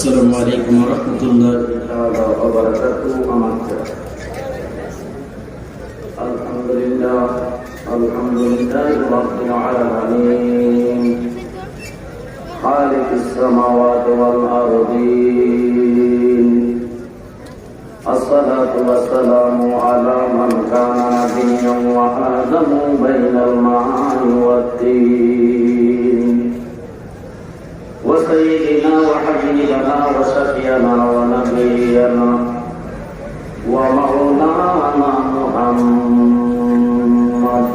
السلام عليكم ورحمة الله وبركاته. الحمد لله رب العالمين خالق السماوات والأرضين. الصلاة والسلام على من كان نبيا وآدم بين الماء والدين، وسيدنا وحبيبنا وشفينا ونبينا ومولانا محمد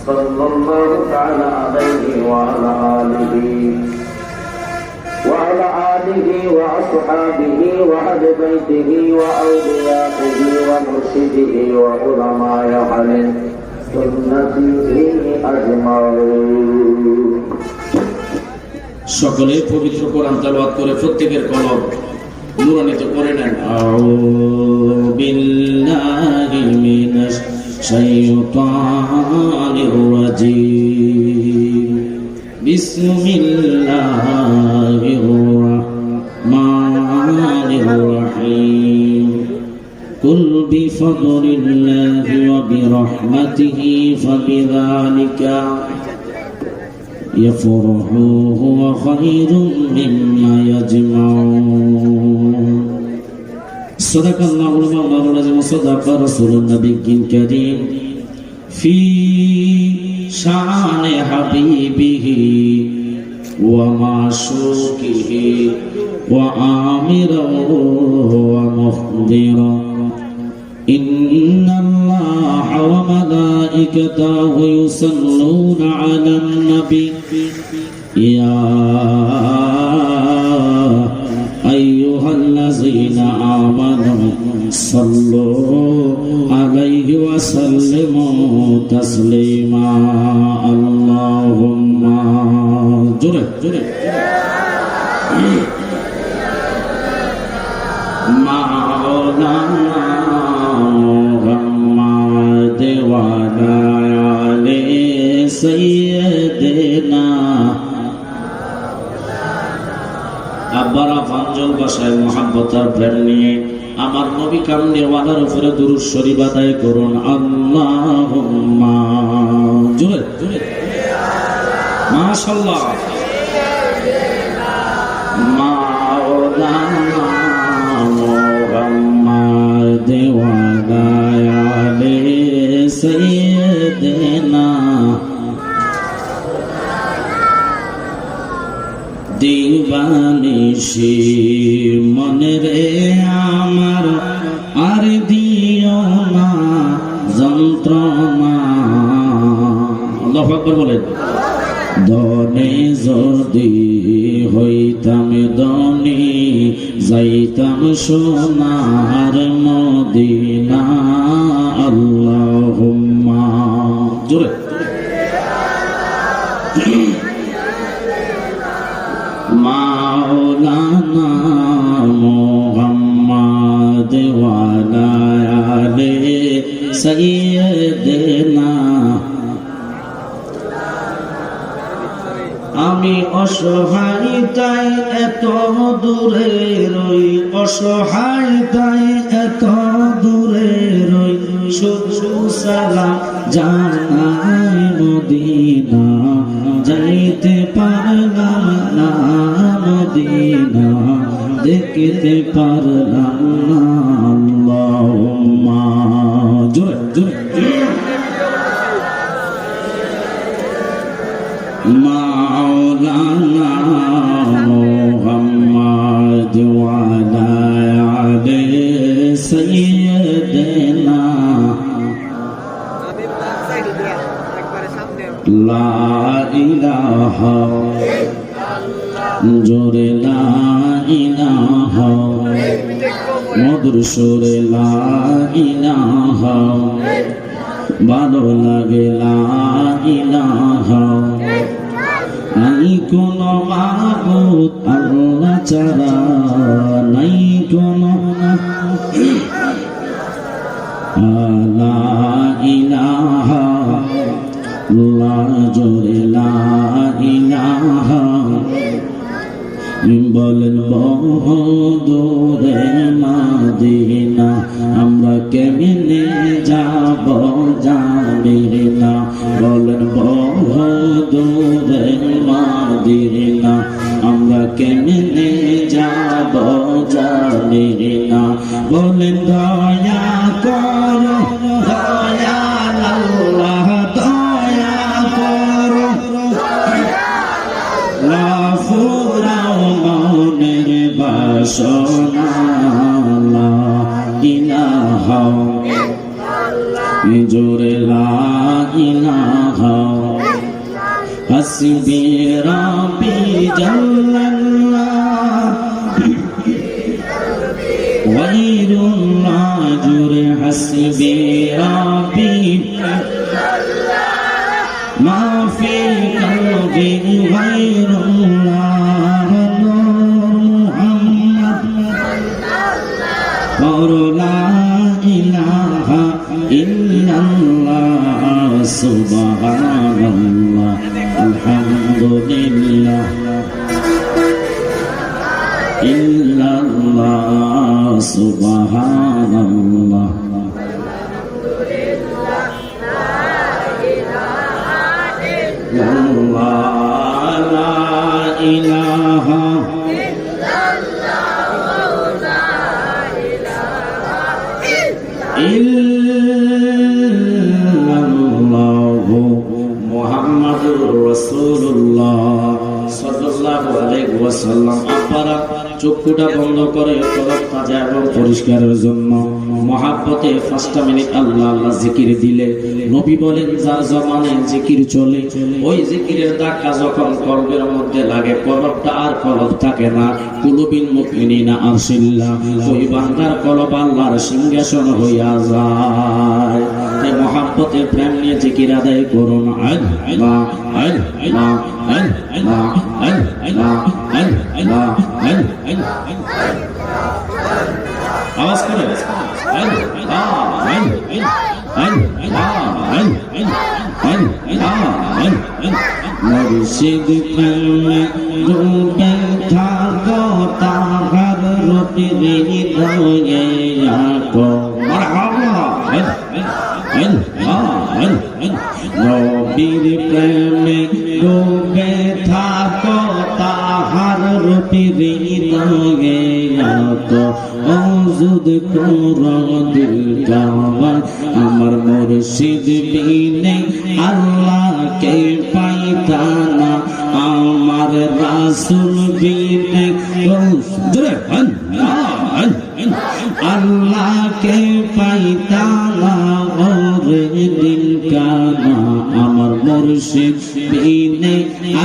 صلى الله تعالى عليه وعلى آله وأصحابه وأهل بيته وأوليائه ومرشده وعلماء أهل سنته أجمعين. সকলে পবিত্র কোরআন তেলাওয়াত করে প্রত্যেকের কলব নূরান্বিত করে নেন। আউযু বিল্লাহি মিনাশ শাইতানির রাজীম। বিসমিল্লাহির রাহমানির রাহিম। কুল বিফদলিল্লাহি ওয়া বিরহমাতিহি ফাবিযালিকা يفرحوا هو خير مما يجمعون. صدق الله المولى العظيم وصدق رسول النبي الكريم في شان حبيبه ومعشوقه وآمرا ومخبرا. إن الله وملائكته يصلون على النبي يا أيها الذين آمنوا صلوا عليه وسلموا تسليما. اللهم جرى مولانا আব্বারা ফাঞ্জল বাসায় মোহাম্মত আর প্রেম নিয়ে আমার নবী কামলিওয়ালার উপরে দুরূদ শরীফ আদায় করুন। আল্লাহুম্মা জোরে জোরে মাশাআল্লাহ। মাওলানা মুহাম্মদ ওয়া আলি সাইয়্যিদিনা দিবানিশি মনে রে আমার আর দিও না যন্ত্রণা। আল্লাহু আকবার বলেন। ধনে যদি হইতাম ধনী যাইতাম সোনার মদিনা। আল্লাহুম্মা জোরে মাওলানা মুহাম্মদ ওয়া আলি সাইয়্যিদিনা। আমি অসহায় তাই এত দূরে রই, অসহায় তাই এত দূরে রই, শুধু সালাম জানাই মদিনা। যাইতে পারলাম না মদিনা, দেখতে পারলাম না। আল্লাহুম্মা জোরে জোরে মাওলানা মুহাম্মদ ওয়া আলি সাইয়্যিদিনা। লা ইলাহা জোরে লা ইলাহা মধুর সুরে লা ইলাহা। ভালো লাগে লা ইলাহা। নাই কোনো মাবুদ আল্লাহ ছাড়া, নাই কোনো লা ইলাহা। লা জোরে লা ইলাহা বলেন বহুদূরে মদিনা আমরা কেমনে যাব জানি না বলেন বহুদূরে মদিনা আমরা কেমনে যাব জানি না বলেন দয়া করো দয়াল আল্লাহ দয়া করো লাফুরাও মনের বাসনা লা ইলাহা জোরে লা ইলাহা হাসবি রাব্বি জাল্লাল্লাহ ওয়াইরুল্লাহ জোরে হাসবি রাব্বি মা ফি কলবি গায়রুল্লাহ মুহাম্মদ লা ইলাহা ইল্লাল্লাহ সুবহানাল্লাহ আলহামদুলিল্লাহ ইল্লাল্লাহ সুবহানাল্লাহ লা ইলাহা ইল্লাল্লাহু মুহাম্মাদুর রাসূলুল্লাহ সাল্লাল্লাহু আলাইহি ওয়াসাল্লাম। আপনারা চক্ষুটা বন্ধ করে তরফ তাজা এবং পরিষ্কারের জন্য মহাব্বতে 5টা মিনিট আল্লাহ আল্লাহ জিকির দিলে নবী বলেন যার জমানে জিকির চলে ওই জিকিরের ধাক্কা যখন কলবের মধ্যে লাগে কলবটা আর কলব থাকে না কুলুবিল মুমিনিনা আরশিল্লাহ ওই বান্দার কলব আল্লাহর সিংহাসন হইয়া যায়। এই মহাব্বতে প্রেম নিয়ে জিকির আদায় করুন আল্লাহ আল্লাহ আল্লাহ আল্লাহ আল্লাহ আওয়াজ করে মুর্শিদ প্রেমে ডুবে থাকো তাহার রূপে হৃদয়ে রাখো মারহাবা নবীর প্রেমে ডুবে থাকো তাহার রূপে হৃদয়ে রাখো ওজুদ করো দিল কাবা আমার মুর্শিদ বিনে আল্লাহকে পাইতানা আমার রাসূল বিনে আল্লাহকে পাইতানা ওরে দিল কাবা আমার মুর্শিদ বিনে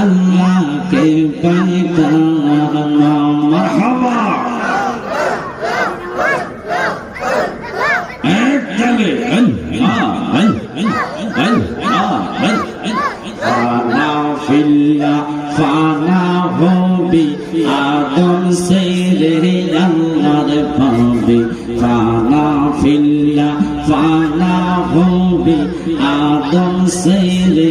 আল্লাহকে পাইতানা মারহাবা ফানা হবি আদম সেরে আল্লাহর পাবে ফানা ফিল্লা ফানা হবি আদম সেরে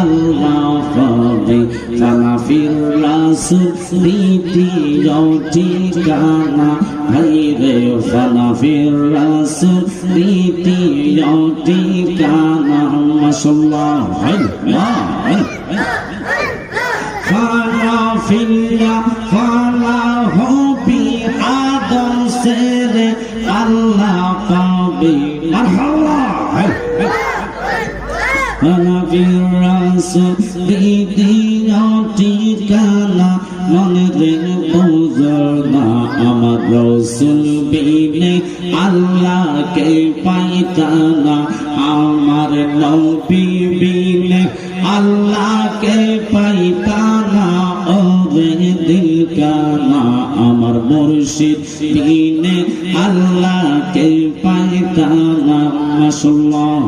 আল্লাহ পাবে ফানা ফির রাসূল দ্বিতীয় ঠিকানা ভাইরে ফানা ফির রাসূল দ্বিতীয় ঠিকানা মাশাআল্লাহ ফানা ফিল্লা ফানা হবি আদম সেরে আল্লাহ পাবে মারহাবা ফানা ফির রাসূল দ্বিতীয় ঠিকানা মনে রে বুঝনা আমার রাসূল বিনে আল্লাহকে পাইতানা আমার নবী বিনে আল্লাহকে পাইতানা ওরে দিল কানা আমার মুর্শিদ বিনে আল্লাহকে পাইতানা মাশাআল্লাহ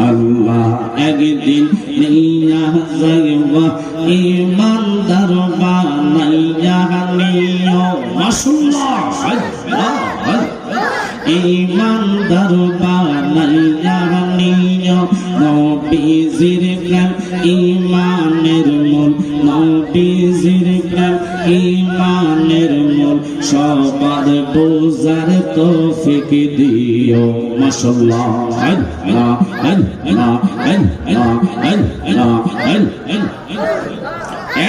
আল্লাহ একদিন নিয়া যাইবা ইমানদার বানাইয়া নিও মাশাআল্লাহ ইমানদার বানাইয়া নিও নবীজির প্রেম ইমানের মূল নবীজির প্রেম ইমানের মূল সবার বোঝার তৌফিক দিও মাশাআল্লাহ আল্লাহ আল্লাহ আল্লাহ আল্লাহ আল্লাহ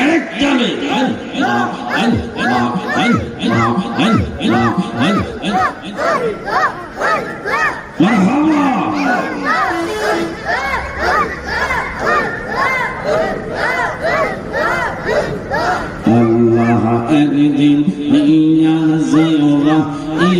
এক তালে আল্লাহ আল্লাহ আল্লাহ আল্লাহ মারহাবা আল্লাহ একদিন নিয়া যাওয়া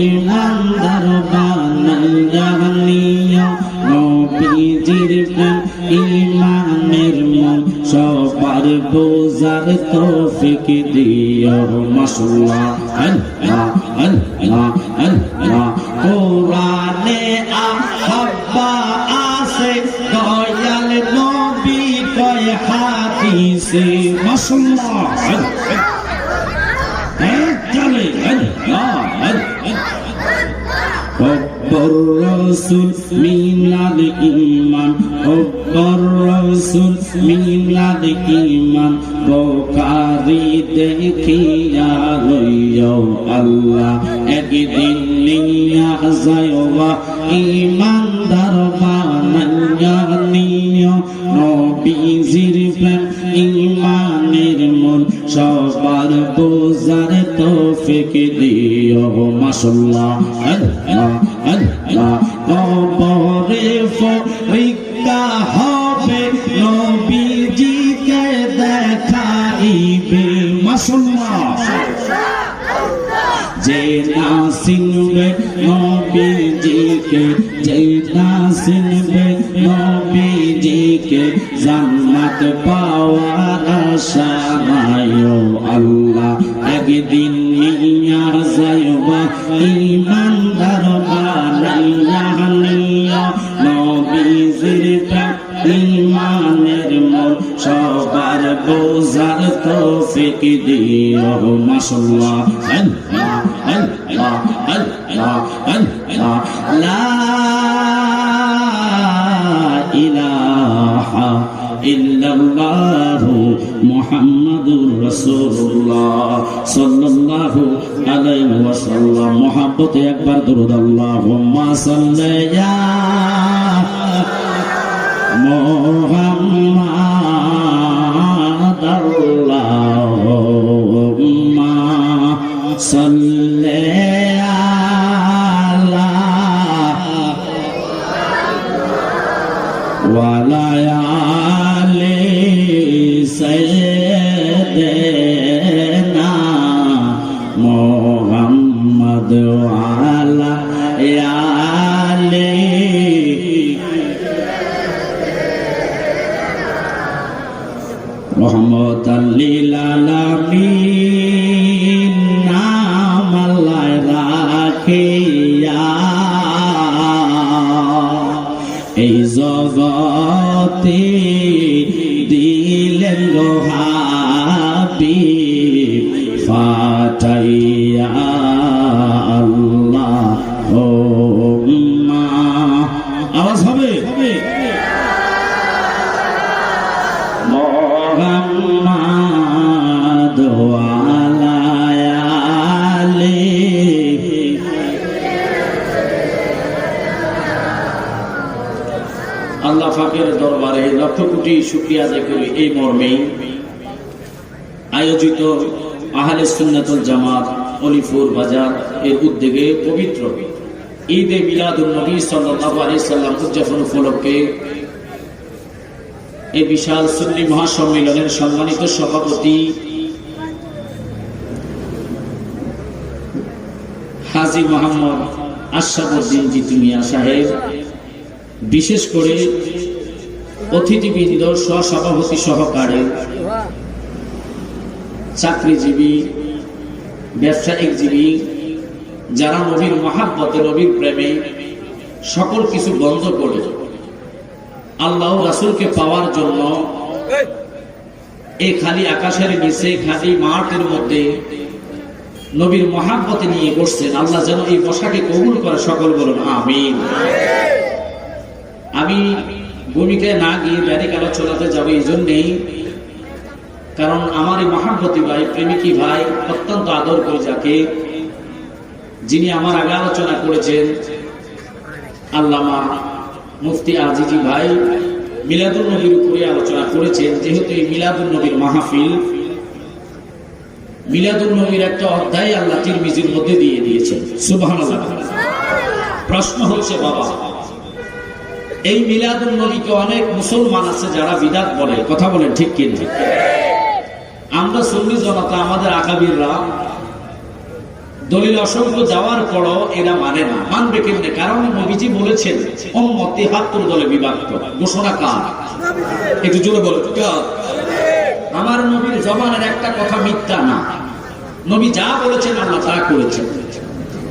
ইমানদার বানাইয়া নিয়া নবীজির প্রেম ইমানের মূল সবার বোঝার তৌফিক দিও মাশাআল্লাহ আল্লাহ আল্লাহ আল্লাহ কোরআনে আহাব্বা আছে দয়াল নবী কয় হাদিসে মাশাআল্লাহ চলে আল্লাহ হব্বর রাসূল মিনাল ঈমান হব্বর রাসূল মিনাল ঈমান বুখারী দেখিয়া রইও আল্লাহ একদিন নিয়া যাওয়া ইমানদার বানাইয়া নিও নবীজির প্রেম ইমানের মূল সবার বোঝার তৌফিক দিও মাশাআল্লাহ আল্লাহ আল্লাহ কবরে ফরিকা হবে নবীজিকে দেখাইবে মাশাআল্লাহ যে না চিনবে নবীজিকে যে না চিনবে নবীজিকে জান্নাত পাওয়ার আশা নাই ও আল্লাহ একদিন নিয়া যাইবা ইমানদার বানাইয়া নিয়া নবীজির ইমানের মূল সবার বোঝার তৌফিক দিও মাশাআল্লাহ আল্লাহ আল্লাহ আল্লাহ আল্লাহ লা ইলাহা ইল্লাল্লাহ মুহাম্মাদুর রাসূলুল্লাহ সাল্লাল্লাহু আলাইহি ওয়াসাল্লাম মুহাব্বতে একবার দরুদ আল্লাহুম্মা সাল্লি ইয়া মুহাম্মাদ আল্লাহুম্মা সাল্লি আলা ওয়া আলা আলি সাইয়্যিদিনা মুহাম্মাদ ওয়া আলা আলি রহমতাল লিল আলামিন নাম আল্লাহ রাখিয়া এই জগতে দিলেন গো হাবিব ফাতাইয়া আল্লাহুম্মা আওয়াজ হবে মুহাম্মাদ ওয়া আলা আলিহি আল্লাহ পাকের দরবারে লক্ষ কোটি শুকরিয়া আদায় করি এই মর্মে আয়োজিত আহলে সুন্নাতুল জামাত অলিপুর বাজার এর উদ্যোগে পবিত্র ঈদে মিলাদুন নবী সাল্লাল্লাহু আলাইহি সাল্লাম উদযাপন উপলক্ষে এই বিশাল সুন্নি মহাসম্মেলনের সম্মানিত সভাপতি হাজী মোহাম্মদ আশরাফুদ্দিন জিতু মিয়া সাহেব, বিশেষ করে অতিথিবৃন্দ, সহসভাপতি সহকারে চাকরিজীবী, ব্যবসায়িকজীবী, যারা নবীর মহাব্বতে নবীর প্রেমে সকল কিছু বন্ধ করে আল্লাহ রাসূলকে পাওয়ার জন্য এই খালি আকাশের নিচে খালি মাঠের মধ্যে নবীর মহাব্বতে নিয়ে বসছেন, আল্লাহ যেন এই বসাকে কবুল করে, সকল বলুন আমিন। আমি ভূমিকায় না গিয়ে ব্যারিক আলোচনাতে যাবো এই জন্যেই, কারণ আমার এই মহাব্বতী ভাই, প্রেমিকী ভাই, অত্যন্ত আদর করে যাকে, যিনি আমার আগে আলোচনা করেছেন আল্লামা মুফতি আজিজি ভাই মিলাদুন নবীর উপরে আলোচনা করেছেন। যেহেতু এই মিলাদুন নবীর মাহফিল, মিলাদুন নবীর একটা অধ্যায় আল্লাহ তিরমিজির মধ্যে দিয়ে দিয়েছেন। সুবহানাল্লাহ। প্রশ্ন হচ্ছে বাবা, এই মিলাদুন নবীকে অনেক মুসলমান আছে যারা বিদআত বলে, কথা বলেন ঠিক কি না? আমরা সুন্নি জনতা, আমাদের আকাবিররা দলিল অসংখ্য যাওয়ার পরও এরা মানে না। মানবে কেমনে? কারণ নবীজি বলেছেন উম্মত ৭৩ দলে বিভক্ত। ঘোষণা কার? একটু জোরে বলো কার? আমার নবীর জবানের একটা কথা মিথ্যা না। নবী যা বলেছেন আল্লাহ তা করেছেন।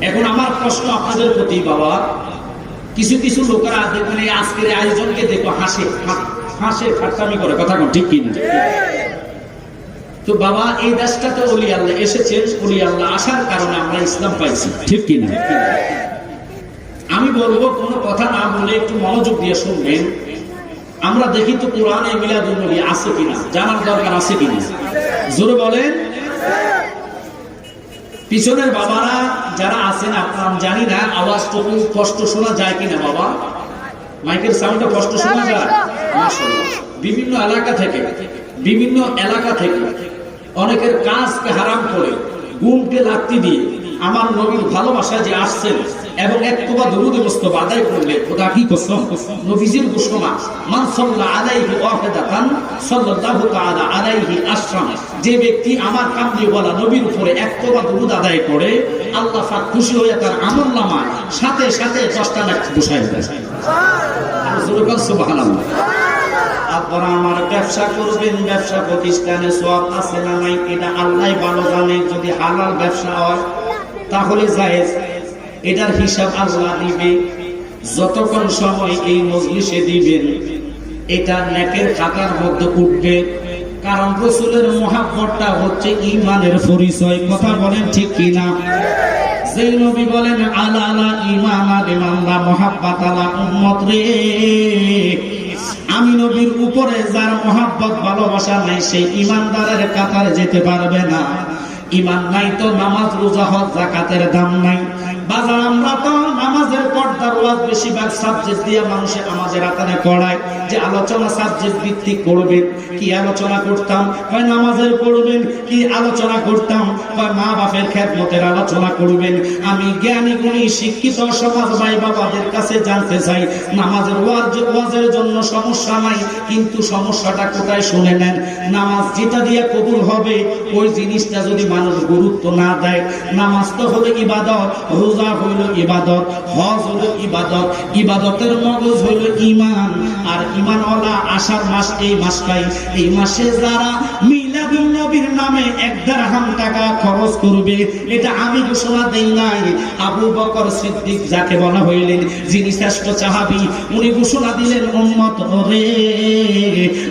এখন আমার প্রশ্ন আপনাদের প্রতি বাবা, কিছু কিছু লোকেরা দেখবেন এই আজকের আয়োজনকে দেখো হাসে ঠাট্টামি করে, কথা কোন ঠিক কিনা? তো বাবা, এই দেশটাতে ওলি আল্লাহ এসেছেন, ওলি আল্লাহ আসার কারণে আমরা ইসলাম পাইছি, ঠিক কিনা? আমি বলবো কোনো কথা না বলে একটু মনোযোগ দিয়ে শুনবেন। আমরা দেখি তো কোরআনে মিলাদুন নবী আছে কিনা, জানার দরকার আছে কিনা? জোরে বলেন। পিছনের বাবারা যারা আছেন, আপনারা জানি না আওয়াজটুকু কষ্ট শোনা যায় কিনা বাবা? মাইকের সাউন্ডটা কষ্ট শোনা যায়? মাশাআল্লাহ। বিভিন্ন এলাকা থেকে অনেকের কাজকে হারাম করে, গুমকে লাত্তি দিয়ে আমার নবীর ভালোবাসায় যে আসছেন এবং একতবা দরুদ মুস্তফা আদায় করলে খোদা কি কসম, নবীজির ঘোষণা, মান সাল্লা আলাইহি ওয়াহিদাতান সাল্লাল্লাহু তাআলা আলাইহি আশরাম, যে ব্যক্তি আমার কামলি বলা নবীর উপরে একতবা দরুদ আদায় করে, আল্লাহ পাক খুশি হয়ে তার আমলনামায় সাথে সাথে 10টা নেক বসায় দেয়। সুবহানাল্লাহ। আপনারা আমার ব্যবসা করবেন, ব্যবসা প্রতিষ্ঠানে সওয়াব আছে না নাই এটা আল্লাহই ভালো জানে। যদি হালাল ব্যবসা হয় তাহলে জায়েজ, এটার হিসাব আল্লাহ দিবে। যতক্ষণ সময় এই মজলিসে দিবেন এটা নেকের খাতার মধ্যে উঠবে, কারণ রাসূলের মুহাব্বতটা হচ্ছে ঈমানের পরিচয়, কথা বলেন ঠিক কিনা? যেই নবী বলেন আলা আলা ঈমানা লিমাল্লা মুহাব্বাত আলা উম্মত রে, আমি নবীর উপরে যার মহাব্বত ভালোবাসা নাই সেই ইমানদারের কাতারে যেতে পারবে না। ইমান নাই তো নামাজ রোজা হজ যাকাতের দাম নাই। বাজার আমরা তো নামাজের পর্দার ওয়াজ বেশিরভাগ সাবজেক্ট দিয়ে মানুষের নামাজের আতানে করায় যে আলোচনা সাবজেক্ট ভিত্তিক করবেন। কি আলোচনা করতাম? হয় নামাজের করবেন। কি আলোচনা করতাম? হয় মা বাপের খেদমতের আলোচনা করবেন। আমি জ্ঞানী গুণী শিক্ষিত সমাজ ভাই বাবাদের কাছে জানতে চাই, নামাজের ওয়াজের জন্য সমস্যা নাই, কিন্তু সমস্যাটা কোথায় শুনে নেন। নামাজ যেটা দিয়ে কবুল হবে ওই জিনিসটা যদি মানুষ গুরুত্ব না দেয়, নামাজ তো হলো ইবাদত, রোজা হইল ইবাদত, হজ হইল ইবাদত, ইবাদতের মগজ হইল ঈমান। আর ঈমানওয়ালা আষাঢ় মাস, এই মাসটাই, এই মাসে যারা মিলাদুন নবীর নামে 1 দিরহাম টাকা খরচ করবে, এটা আমি ঘোষণা দেই নাই, আবু বকর সিদ্দিক যাকে বলা হইলেন, যিনি শ্রেষ্ঠ সাহাবী, উনি ঘোষণা দিলেন উম্মত রে,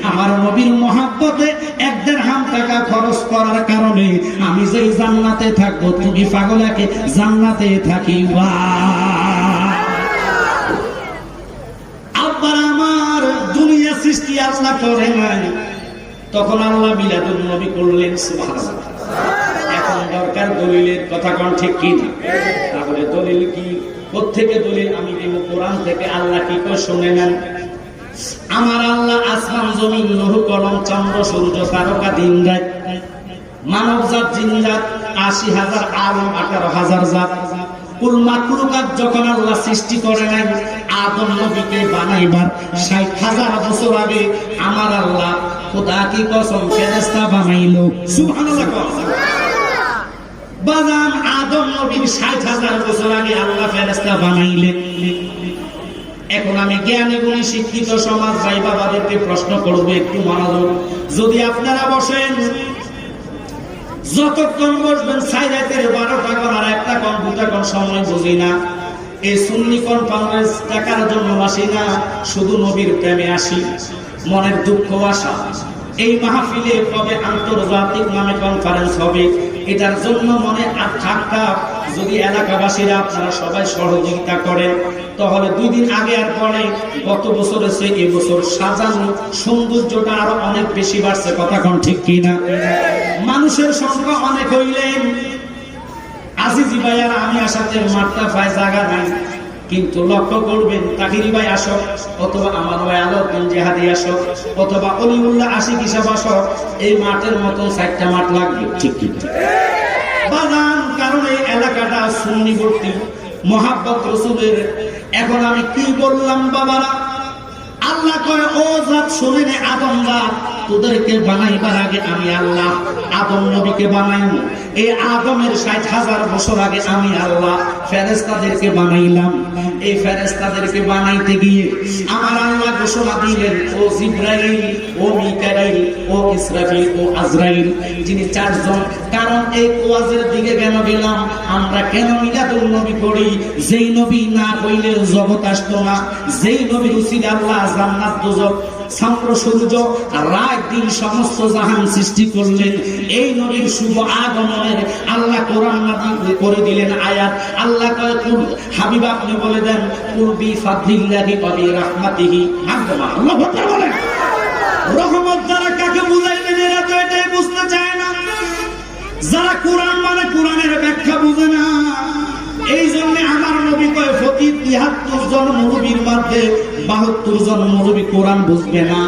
আমার নবীর মহব্বতে 1 দিরহাম টাকা খরচ করার কারণে আমি যে জান্নাতে থাকবো, তুমি পাগলাকে জান্নাতে থাকিবা। আবার আমার দুনিয়া সৃষ্টি আল্লাহ করে নাই, তখন আল্লাহ মিলাদুন নবী করলেন। সুবহানাল্লাহ। এখন দরকার দলিলের, কথা কোন ঠিক কি না? তাহলে দলিল কি? কোত্থেকে দলিল আমি দেব? কোরআন থেকে। আল্লাহ কি কয় শুনে নেন। আমার আল্লাহ আসমান জমিন লৌহ কলম চন্দ্র সূর্য তারকা দিন রাত মানব জাত জিন জাত ৮০,০০০ আলম ১৮,০০০ জাত কুল মাখলুকাত যখন আল্লাহ সৃষ্টি করে নাই, আদম নবীকে বানাইবার ৬০,০০০ বছর আগে আমার আল্লাহ খোদা কি কসম ফেরেশতা বানাইলো। সুবহানাল্লাহ। বাজান আদম নবীর ৬০,০০০ বছর আগে আল্লাহ ফেরেশতা বানাইলেন। এখন আমি জ্ঞানী গুণী শিক্ষিত সমাজ ভাই বাবাদেরকে প্রশ্ন করবো, একটু মনোযোগ। যদি আপনারা বসেন, যতক্ষণ বসবেন 12টা করার একটা কম্পিউটার কোন সময় বুঝি না। এই সুন্নি কনফারেন্স টাকার জন্য আসি না, শুধু নবীর প্রেমে আসি, মনের দুঃখ আশা। এই মাহফিলে কবে আন্তর্জাতিক নামে কনফারেন্স হবে এটার জন্য মনে থাকতা যদি এলাকাবাসীরা আপনারা সবাই সহযোগিতা করেন, তাহলে 2 দিন আগে আর পরে গত বছরের চেয়ে এবছর সাজানো সৌন্দর্যটা আরো অনেক বেশি বাড়ছে। কথা কোন ঠিক কিনা? মানুষের সংখ্যা অনেক হইলেন, আজিজি ভাইয়ার আমি আসাতে মাঠটা পায় জায়গা নাই, কিন্তু লক্ষ্য করবেন তাহিরি ভাই আসো, অথবা আমার ভাই আলোদ্দিন জেহাদি আসো, অথবা অলিউল্লাহ আশিক হিসাব আসো, এই মাঠের মতন 4টা মাঠ লাগবে। ঠিক ঠিক বাজান, কারণ এই এলাকাটা সুন্নিবর্তী, মোহাব্বত রসুলের। এখন আমি কি বললাম বাবারা? আল্লাহ কয় ও জাত শুনে আদম জাত, তোদেরকে বানাইবার আগে আমি আল্লাহ আদম নবীকে বানাইব। এই আদমের 60,000 বছর আগে আমি আল্লাহ ফেরেশতাদেরকে বানাইলাম। এই ফেরেশতাদেরকে বানাইতে গিয়ে আমার আল্লাহ ঘোষণা দিলেন, ও জিবরাইল, ও মিকাইল, ও ইসরাফিল, ও আজরাইল, যিনি 4 জন। কারণ এই ওয়াজের দিকে কেন গেলাম? আমরা কেন মিলাদুল নবী পড়ি? যেই নবী না হইলে জগৎ আসতো না, যেই নবীর উসিলে আল্লাহ জান্নাত দোজখ চন্দ্র সূর্য রাত দিন সমস্ত জাহান সৃষ্টি করলেন। এই নবীর শুভ আগমনের আল্লাহ কোরআন নাযিল করে দিলেন আয়াত। আল্লাহ কয় কুল, হাবিব আপনি বলে দেন, কুল বি ফাদলিল্লাহি ওয়া বি রাহমাতিহি। আল্লাহ আকবার বলেন। রহমত দ্বারা কাকে বুঝাইলেন? এরা তো এটাই বুঝতে চায় না। যারা কোরআন মানে কোরআনের ব্যাখ্যা বুঝে না, এই জন্য আমার নবী কয় প্রতি 73 জন মুরব্বীর মধ্যে 72 জন মুরব্বী কোরআন বুঝবে না,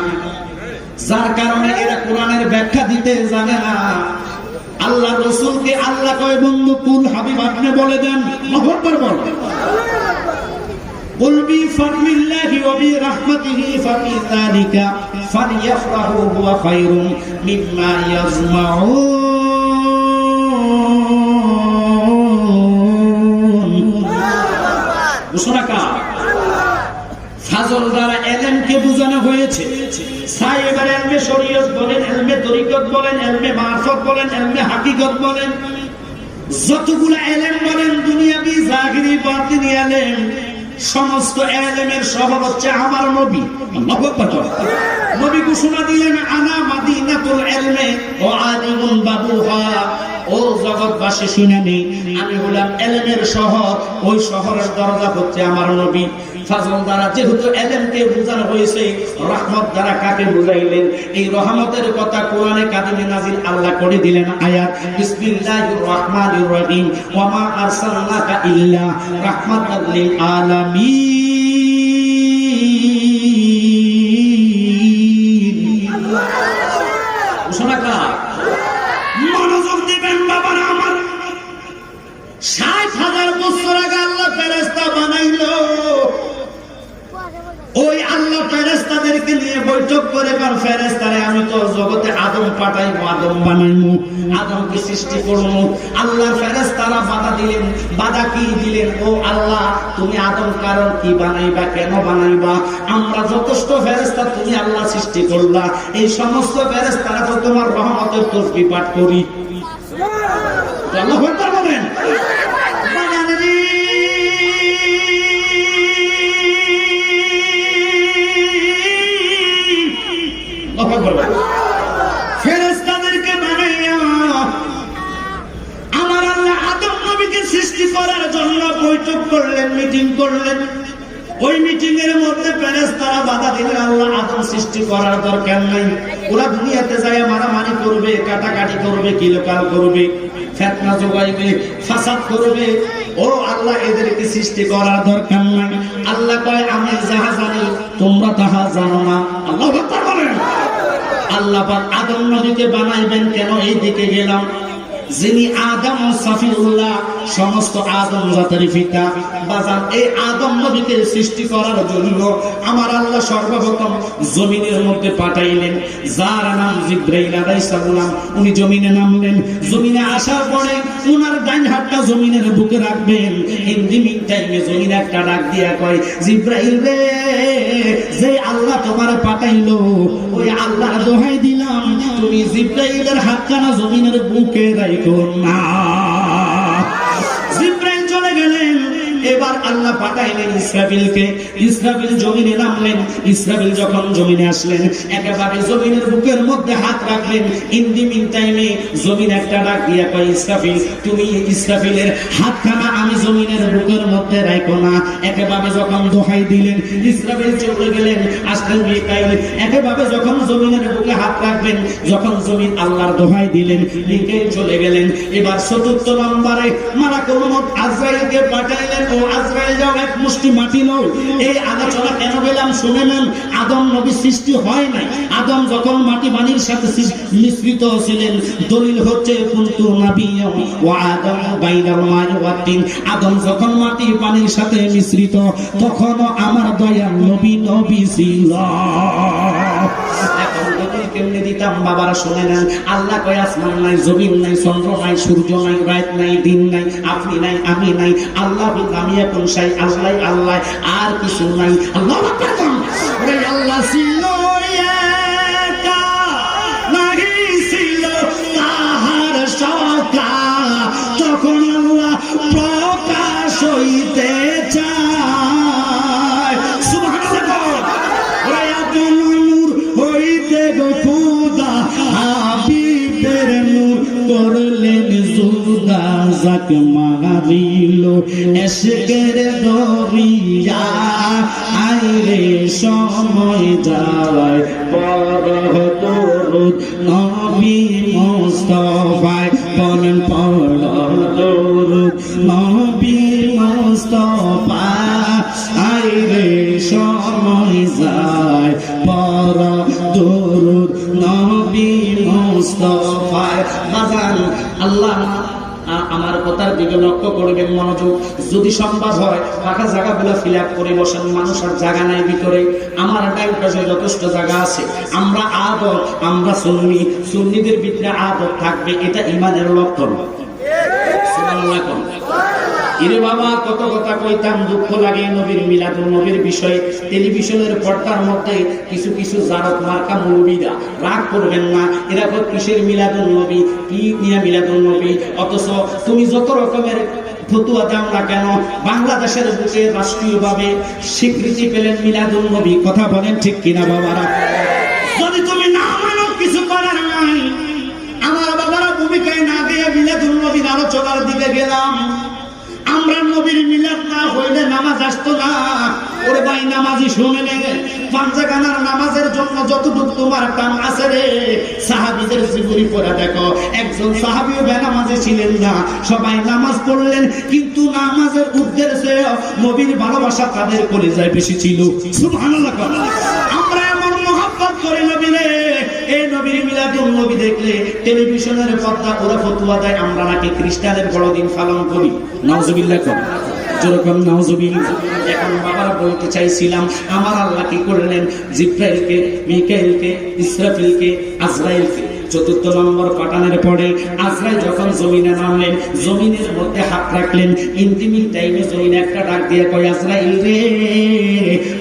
যার কারণে এরা কোরআনের ব্যাখ্যা দিতে জানে না। আল্লাহ রাসূলকে আল্লাহ কয় বন্ধু কুল, হাবিব আপনি বলে দেন, আল্লাহু আকবার বলেন, কুল বি ফাদলিল্লাহি ওয়া বি রাহমাতিহি ফাবি যালিকা ফালইফরাহু হুয়া খায়রুম মিম্মা ইয়াজমাউন। ফাজল দ্বারা এলেমকে বোঝানো হয়েছে। সাহেবের এলমে শরীয়ত বলেন, এলমে তরিকত বলেন, এলমে মারফত বলেন, এলমে হাকিকত বলেন, যতগুলো এলেম বলেন দুনিয়াবি জাহিরি বাতিনি এলেম, সমস্ত এলেমের শহর হচ্ছে আমার নবী। আল্লাহু আকবার। নবী ঘোষণা দিলেন, আনা মাদিনাতুল ইলমি ওয়া আলিমুন বাবুহা। ও জগৎবাসী শুনে নে, আমি হলাম এলেমের শহর, ওই শহরের দরজা হচ্ছে আমার নবী। ফাজল দ্বারা যেহেতু এলেমকে বোঝানো হয়েছে, রহমত দ্বারা কাকে বুঝাইলেন? এই রহমতের কথা কোরআনে কারিমে নাযিল আল্লাহ করে দিলেন আয়াত, বিসমিল্লাহির রহমানির রহিম, ওয়া মা আরসালনাকা ইল্লা রাহমাতাল লিল আলামিন। ঘোষণা কার? মনোযোগ দিবেন বাবারা আমার। 60,000 বছর আগে আল্লাহ ফেরেশতা বানাইলো। ওই আল্লাহ ফেরেশতাদেরকে নিয়ে বৈঠক করে কার ফেরেশতারে আমি তো জগতে আদম পাঠাইবো, আদম বানাইবো, আদমকে সৃষ্টি করবো। আল্লাহর ফেরেশতারা বাধা দিলেন। বাধা কি দিলেন? ও আল্লাহ, তুমি আদম কারণ কি বানাইবা, কেন বানাইবা? আমরা যথেষ্ট ফেরেশতা তুমি আল্লাহ সৃষ্টি করলা, এই সমস্ত ফেরেশতারা তো তোমার রহমতের তাসবিহ পাঠ করি। আল্লাহু আকবার বলেন। ফেরেশতাদেরকে বানাইয়া আমার আল্লাহ আদম নবীকে সৃষ্টি করার জন্য বৈঠক করলেন, মিটিং করলেন। ওই মিটিং এর মধ্যে ফেরেশতারা বাধা দিলেন, আল্লাহ আদম সৃষ্টি করার দরকার নাই। ওরা দুনিয়াতে যায় মারামারি করবে, কাটাকাটি করবে, কিলকাল করবে, ফিতনা জোগাইবে, ফাসাদ করবে। ও আল্লাহ, এদেরকে সৃষ্টি করার দরকার নাই। আল্লাহ কয়, আমি যাহা জানি তোমরা তাহা জানো না। আল্লাহু আকবার বলেন। আল্লাহ পাক আদম নবীকে বানাইবেন কেন? এই দিকে গেলাম। যিনি আদম সাফিউল্লাহ, সমস্ত আদম জাতের পিতা বাজান, এই আদম নবীকে সৃষ্টি করার জন্য আমার আল্লাহ সর্বপ্রথম জমিনের মধ্যে পাঠাইলেন, যার নাম জিবরাইল আলাইহিস সালাম। উনি জমিনে নামলেন। জমিনে আসার পরে উনার ডান হাতটা জমিনের বুকে রাখবেন। হিন্দি টাইমে জমিনে একটা ডাক দিয়া কয়, জিবরাইল রে, যে আল্লাহ তোমারে পাঠাইলো, ওই আল্লাহর দোহাই দিলাম, তুমি জিবরাইলের হাতখানা জমিনের বুকে রাখো না। জিবরাইল চলে গেলেন। এবার আল্লাহ পাঠাইলেন ইসরাফিলকে। ইসরাফিল জমিনে নামলেন। ইসরাফিল যখন জমিনে আসলেন, একেবারে জমিনের বুকের মধ্যে হাত রাখলেন। ইন দি মিন টাইমে জমিন একটা ডাক দিয়া কয়, ইসরাফিল তুমি ইসরাফিলের হাতখানা আমি জমিনের বুকের মধ্যে রাখো না। একেবারে যখন দোহাই দিলেন, ইসরাফিল চলে গেলেন। আসলেন মিকাইল, একেবারে যখন জমিনের বুকে হাত রাখবেন, যখন জমিন আল্লাহর দোহাই দিলেন, মিকাইল চলে গেলেন। এবার চতুর্থ নম্বরে মালাকুল মউত আজরাইলকে পাঠাইলেন। ও আজরাইল যাও, এক মুষ্টি মাটি নাও। এই আলোচনা কেন বললাম শুনে নেন। আদম নবী সৃষ্টি হয় নাই। আদম যখন মাটি পানির সাথে মিশ্রিত ছিলেন, দলিল হচ্ছে কুনতু নাবিয়্যা ওয়া আদম বাইনাল মাই ওয়া তিন। আদম যখন মাটি পানির সাথে মিশ্রিত, তখনও আমার দয়াল নবী নবী ছিল। এখন দলিল কেমনে দিতাম বাবারা শুনে নেন। আল্লাহ কয় আসমান নাই, জমিন নাই, চন্দ্র নাই, সূর্য নাই, রাত নাই, দিন নাই, আপনি নাই, আমি নাই। আল্লাহ আমি এখন সাই, আল্লাহ আল্লাহ, আর কিছু নাই। আল্লাহ আল্লাহ ছিল একা, নাহি ছিল তাহার সকা, তখন আল্লাহ প্রকাশ হইতে চায়। সুবহানাল্লাহ। ওরে আপন নূর হইতে গো খুদা, হাবিবের নূর করলেন জুদা। যাক মারিল এশকের দরিয়া, আইরে সময় যায় বড় দরুদ নবী মুস্তাফায়। বলেন পড় দরুদ নবী মুস্তাফা, আইরে সময় যায় বড় দরুদ নবী মুস্তাফায়। বাজান আল্লাহ আমার কথার দিকে লক্ষ্য করবেন, মনোযোগ। যদি সম্ভব হয় ফাঁকা জায়গাগুলো ফিল আপ করে বসেন। মানুষ আর জায়গা নাই ভিতরে। আমার ডাইন পাশে যথেষ্ট জায়গা আছে। আমরা আদত, আমরা সুন্নি, সুন্নিদের ভিতরে আদত থাকবে, এটা ইমানের লক্ষণ। সুবহানাল্লাহ। ইরে বাবা, কত কথা কইতাম, দুঃখ লাগে নবীর মিলাদুন নবীর বিষয়ে। টেলিভিশনের পর্দার মধ্যে কিছু কিছু জারত মার্কা মুলবিরা, রাগ করবেন না, এরা কিসের মিলাদুন নবী, কি নিয়ে মিলাদুন নবী। অথচ তুমি যত রকমের ফতুয়া দাও না কেন, বাংলাদেশের বুকে রাষ্ট্রীয়ভাবে স্বীকৃতি পেলেন মিলাদুন নবী। কথা বলেন ঠিক কিনা বাবারা? যদি তুমি না মানো, কিছু করার নাই। আমার বাবারা ভূমিকায় না দিয়ে মিলাদুন নবীর আলোচনার দিকে গেলাম। আমরা নবীর মিলাদ না হইলে নামাজ আসতো না। ওরে ভাই, নামাজি শুনে নে, পাঞ্জাগানার নামাজের জন্য যতটুকু তোমার কাম আছে রে, সাহাবীদের জীবনী পড়ে দেখো। একজন সাহাবীও বেনামাজি ছিলেন না, সবাই নামাজ পড়লেন, কিন্তু নামাজের উদ্দেশ্যে নবীর ভালোবাসা তাদের কলিজায় বেশি ছিল। সুবহানাল্লাহ। আমরা এমন মহব্বত করি নবীরে, এই নবীর মিলাদুন নবী দেখলে টেলিভিশনের পর্দা ওরা ফতুয়া দেয় আমরা নাকি খ্রিস্টানের বড়দিন পালন করি। নাউজুবিল্লাহ করি, যেরকম নাউজুবিল্লাহ। এখন বাবারা বলতে চাইছিলাম, আমার আল্লাহ কি করলেন? জিব্রাইলকে, মিকাইলকে, ইসরাফিলকে, আজরাইলকে চতুর্থ নম্বর পাঠানোর পরে আজরাইল যখন জমিনে নামলেন, জমিনের মধ্যে হাত রাখলেন। ইন্টিমিক টাইমে জমিনে একটা ডাক দিয়ে কয়, আজরাইল রে,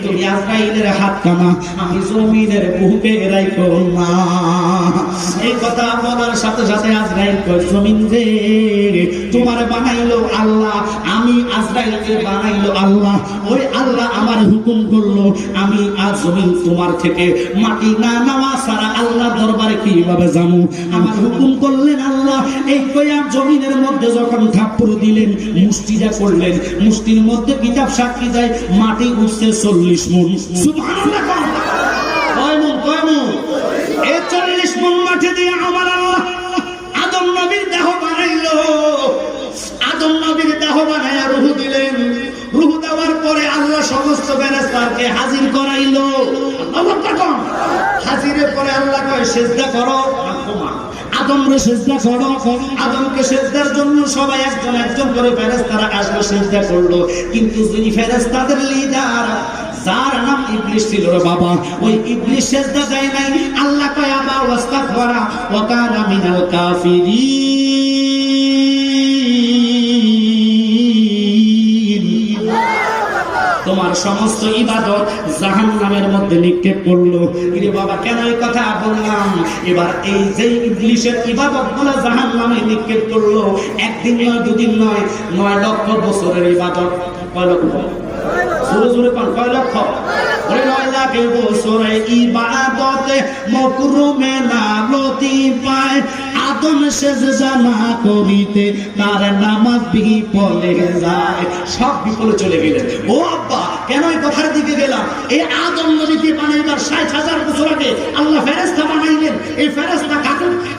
তুমি আজরাইলের হাত কানা আমি জমিনের বুকে রাখো না। এই কথা বলার সাথে সাথে আজরাইল কয়, জমিন রে, তোমার বানাইলো আল্লাহ, আমি আজরাইলকে বানাইলো আল্লাহ। ওই আল্লাহ আমার হুকুম করলো, আমি আজ জমিন তোমার থেকে মাটি না নেওয়া ছাড়া আল্লাহ দরবারে কিভাবে জামু? আমার হুকুম করলেন আল্লাহ। এই কয়া জমিনের মধ্যে যখন থাপ্পড় দিলেন, মুষ্টিটা করলেন, মুষ্টির মধ্যে কিতাব সাক্ষী দেয় মাটি উঠছে 40 মণ। সুবহানাল্লাহ। কয় মণ? কয় মণ? এই 40 মণ মাটি দিয়ে আমার আল্লাহ আদম নবীর দেহ বানাইলো। আদম নবীর দেহ বানায়া রূহ দিলেন। রূহ দেওয়ার পরে আল্লাহ সমস্ত ফেরেশতাকে হাজির করাইলো। হাজিরের পরে আল্লাহ কয়, সিজদা করো। আদমরে সিজদা করো। আদমকে সিজদার জন্য সবাই একজন একজন করে ফেরেশতারা আসলো, সিজদা করলো। কিন্তু যিনি ফেরেশতাদের লিডার, যার নাম ইবলিস ছিল রে বাবা, ওই ইবলিস সিজদা দেয় নাই। আল্লাহ কয়, আবা ওয়াস্তাগফারা ওয়া কানা মিনাল কাফিরিন। তোমার সমস্ত ইবাদত জাহান্নামের মধ্যে নিক্ষেপ করলো। ইরে বাবা কেন এই কথা বললাম? এবার এই যে ইবলিসের ইবাদতগুলো জাহান্নামে নিক্ষেপ করলো, একদিন নয় দুদিন নয়, 9 লক্ষ বছরের ইবাদত। কয় লক্ষ? জোরে জোরে কোন কয় লক্ষ? ওরে 9 লাখ বছরের ইবাদতে মকরুমে না লতি পায়, আদম সেজদা না করিতে তার নামাজ বিফলে যায়। সব বিফলে চলে গেলেন। ও আব্বা কেন এই কথার দিকে গেলাম? এই আদম নবীকে বানাইবার 60,000 বছর আগে আল্লাহ ফেরেশতা বানাইলেন। এই ফেরেশতা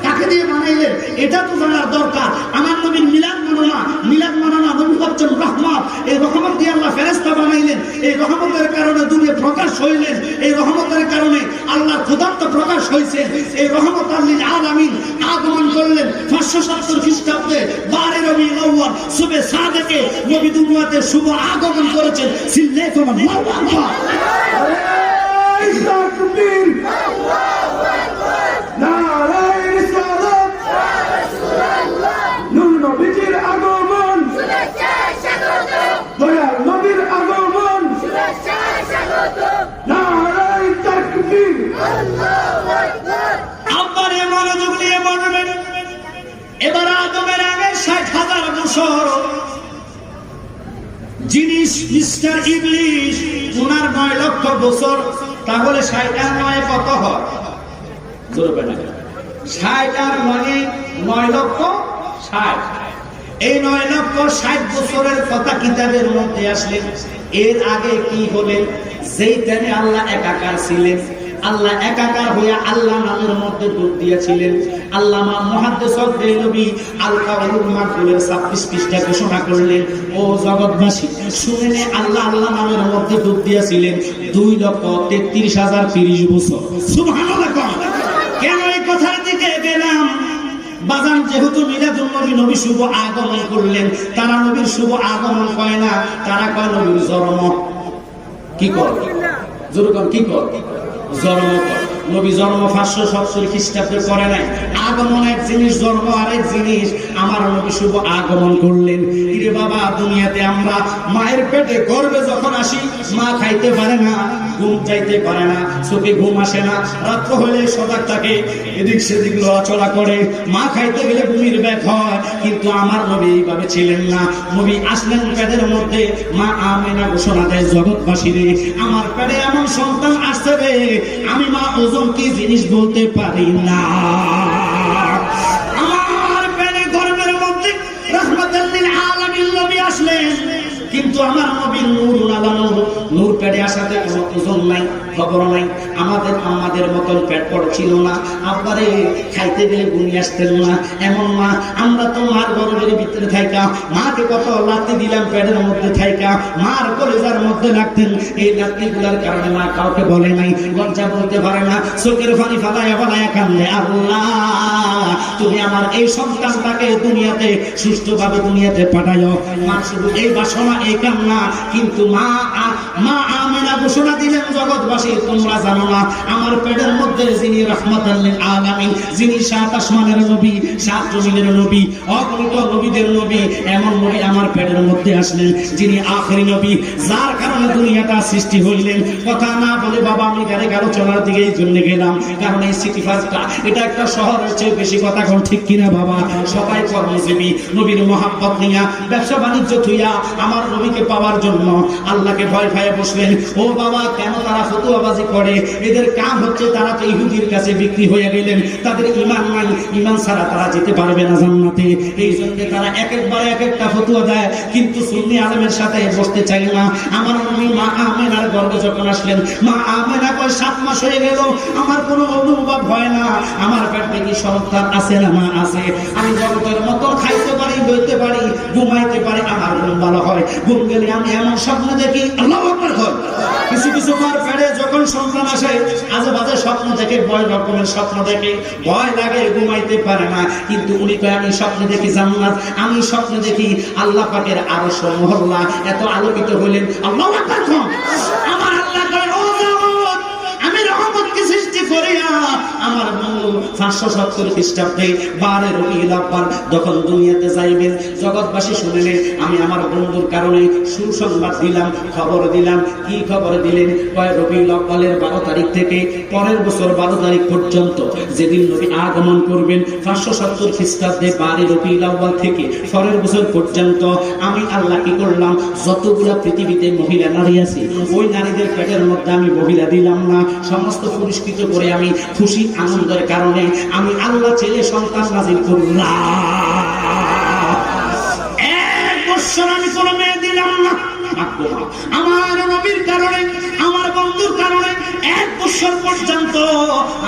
কাকে দিয়ে বানাইলেন এটা তো জানার দরকার। আমার নবীর মিলাদ মানো না, মিলাদ মানো না, নবী হচ্ছেন রহমত। এই রহমত দিয়ে আল্লাহ ফেরেশতা বানাইলেন। এই রহমতের কারণে দুনিয়া প্রকাশ হইলেন। এই রহমতের কারণে আল্লাহ ক্ষুধার্ত প্রকাশ হয়েছে। এই রহমত লিল আলামিন আগমন করলেন 570 খ্রিস্টাব্দে 12 রবিউল আউয়াল শুভে সাদেকে নবী দুনিয়াতে শুভ আগমন করেছেন। সিল্লে তোমার আল্লাহু আকবার, তাকবীর, আল্লাহু আকবার, নারায়ে রিসালাত, ইয়া রাসূলুল্লাহ, নূর নবীর আগমন, শুভেচ্ছা স্বাগত, দয়াল নবীর আগমন, শুভেচ্ছা স্বাগত, নারায়ে তাকবীর, আল্লাহু আকবার। আব্বারে মনোযোগ দিয়ে বলবেন, এবার আদমের আগে 60,000 বছর জিনিস মিস্টার ইবলিস ওনার 9 লক্ষ বছর। তাহলে 60 আর 9 কত হয়? জোরে বলেন। 60 আর 9 লক্ষ 60। এই 9 লক্ষ 60 বছরের কথা কিতাবের মধ্যে আসলেন। এর আগে কি হলেন? যেই টাইমে আল্লাহ একাকার ছিলেন, আল্লাহ একাকার হইয়া আল্লাহ নামের মধ্যে ডুব দিয়েছিলেন। আল্লামা মুহাদ্দিস দেলবি আল কাউলুল মাকবুলের 26 পৃষ্ঠা ঘোষণা করলেন, ও জগৎবাসী শুনে নে, আল্লাহ আল্লাহ নামের মধ্যে ডুব দিয়েছিলেন 2,33,030 বছর। সুবহানাল্লাহ। কেন এই কথার দিকে গেলাম? বাজান যেহেতু মিলাদুন নবী, নবী শুভ আগমন করলেন, তারা নবীর শুভ আগমন কয় না, তারা কয় নবীর জন্ম। কি কর? জোরকম কি কর? জন্ম কর। নবী জন্ম 570 খ্রিস্টাব্দে করে নাই। আগমন এক জিনিস, জন্ম আরেক জিনিস। আমার নবী শুভ আগমন করলেন। ইরে বাবা, দুনিয়াতে আমরা মায়ের পেটে গর্ভে যখন আসি, মা খাইতে পারে না, ঘুম যাইতে পারে না, চোখে ঘুম আসে না, রাত্র হলে সজাগ থাকে, এদিক সেদিক লড়াচড়া করে, মা খাইতে গেলে ঘুমির ব্যাগ হয়। কিন্তু আমার নবী এইভাবে ছিলেন না। নবী আসলেন পেটের মধ্যে, মা আমেনা ঘোষণা দেয়, জগৎবাসীরে আমার পেটে এমন সন্তান আসছে রে, আমি মা ওজন কি জিনিস বলতে পারি না। আমার পেটে গর্ভের মধ্যে রাহমাতাল লিল আলামিন নবী আসলেন, কিন্তু আমার নবীর নূর আলা নূর, নূর পেটে আসাতে কোনো ওজন নাই, খবর নাই। আমাদের মতন পেট বড় ছিল না। আব্বারে খাইতে গেলে ঘুমিয়ে আসতেন না। এমন মা, আমরা তো মার গর্ভের ভিতরে থাইকা মাকে কত লাথি দিলাম পেটের মধ্যে থাইকা, মার কলেজার মধ্যে লাগতেন। এই লাথিগুলার কারণে মা কাউকে বলে নাই, লজ্জা বলতে পারে না, চোখের পানি ফালাইয়া ফালাইয়া কান্দে, আল্লাহ তুমি আমার এই সন্তানটাকে দুনিয়াতে সুষ্ঠুভাবে দুনিয়াতে পাঠাইও। মা শুধু এই বাসনা, এই কান্না। কিন্তু মা আমেনা ঘোষণা দিলেন, জগৎবাসী তোমরা জানো না, আমার পেটের মধ্যে যিনি রাহমাতাল লিল আলামিন, যিনি 7 আসমানের নবী, 7 জমিনের নবী, অগণিত নবীদের নবী, এমন নবী আমার পেটের মধ্যে আসলেন, যিনি আখেরি নবী, যার কারণে দুনিয়াটা সৃষ্টি হইলেন। কথা না বলে বাবা আমি গাড়ি আলোচনার দিকে এই জন্য গেলাম, কারণ এই সিটি ফার্স্টটা এটা একটা শহরের চেয়ে বেশি কথা কোন ঠিক কিনা বাবা? সবাই কর্মজীবী, নবীর মহাব্বত নিয়া, ব্যবসা বাণিজ্য থুইয়া আমার নবীকে পাওয়ার জন্য আল্লাহকে ভয় ভয়ে বসলেন। ও বাবা, কেন তারা ফতুয়াবাজি করে? এদের কাম হচ্ছে তারা তো ইহুদির কাছে বিক্রি হয়ে গেলেন, তাদের ঈমান নাই, ঈমান ছাড়া তারা যেতে পারবে না জান্নাতে। এই জন্য তারা একবারে এক একটা ফতুয়া দেয়, কিন্তু সুন্নি আলেমের সাথে বসতে চাই না। আমার নবী মা আমেনার গর্ভে যখন আসলেন, মা আমেনা কয় 7 মাস হয়ে গেল, আমার কোনো অনুভব হয় না, আমার পেটে কি সন্তান আছে না? মা আছে। আমি জগতের মতো খাইতে পারি, বইতে পারি, ঘুমাইতে পারি, আমার ঘুম ভালো হয়। ঘুম গেলে আমি এমন স্বপ্ন দেখি, আল্লাহু আকবার কর। কিছু কিছু মার পেটে যখন সন্তান আসে, আজে বাজে স্বপ্ন দেখে, ভয় রকমের স্বপ্ন দেখে, ভয় লাগে, ঘুমাইতে পারে না। কিন্তু উনি কয় আমি স্বপ্ন দেখি জান্নাত, আমি স্বপ্ন দেখি আল্লাহ পাকের আরশ মহল্লা এত আলোকিত হইলেন। আল্লাহু আকবার কর। আমার আল্লাহ কয়, ও জগৎ, আমি রহমতকে সৃষ্টি করিয়া আমার বন্ধু 570 খ্রিস্টাব্দে 12 রবিউল আউয়াল যখন দুনিয়াতে যাইবেন, জগৎবাসী শুনলেন আমি আমার বন্ধুর কারণে সুসংবাদ দিলাম, খবর দিলাম। কি খবর দিলেন? কয় রবিউল আউয়ালের 12 তারিখ থেকে পরের বছর 12 তারিখ পর্যন্ত যেদিন নবী আগমন করবেন 570 খ্রিস্টাব্দে 12 রবিউল আউয়াল থেকে পরের বছর পর্যন্ত আমি আল্লাহ কি করলাম, যতগুলা পৃথিবীতে মহিলা নারী আছে ওই নারীদের পেটের মধ্যে আমি মহিলা দিলাম না, সমস্ত পুরস্কৃত করে আমি খুশি আনন্দের কারণে আমি আল্লাহ ছেলে সন্তান নাজিল করলাম। এক বছর আমি কোনো মেয়ে দিলাম না। আমার নবীর কারণে, আমার বন্ধুর কারণে 1 বছর পর্যন্ত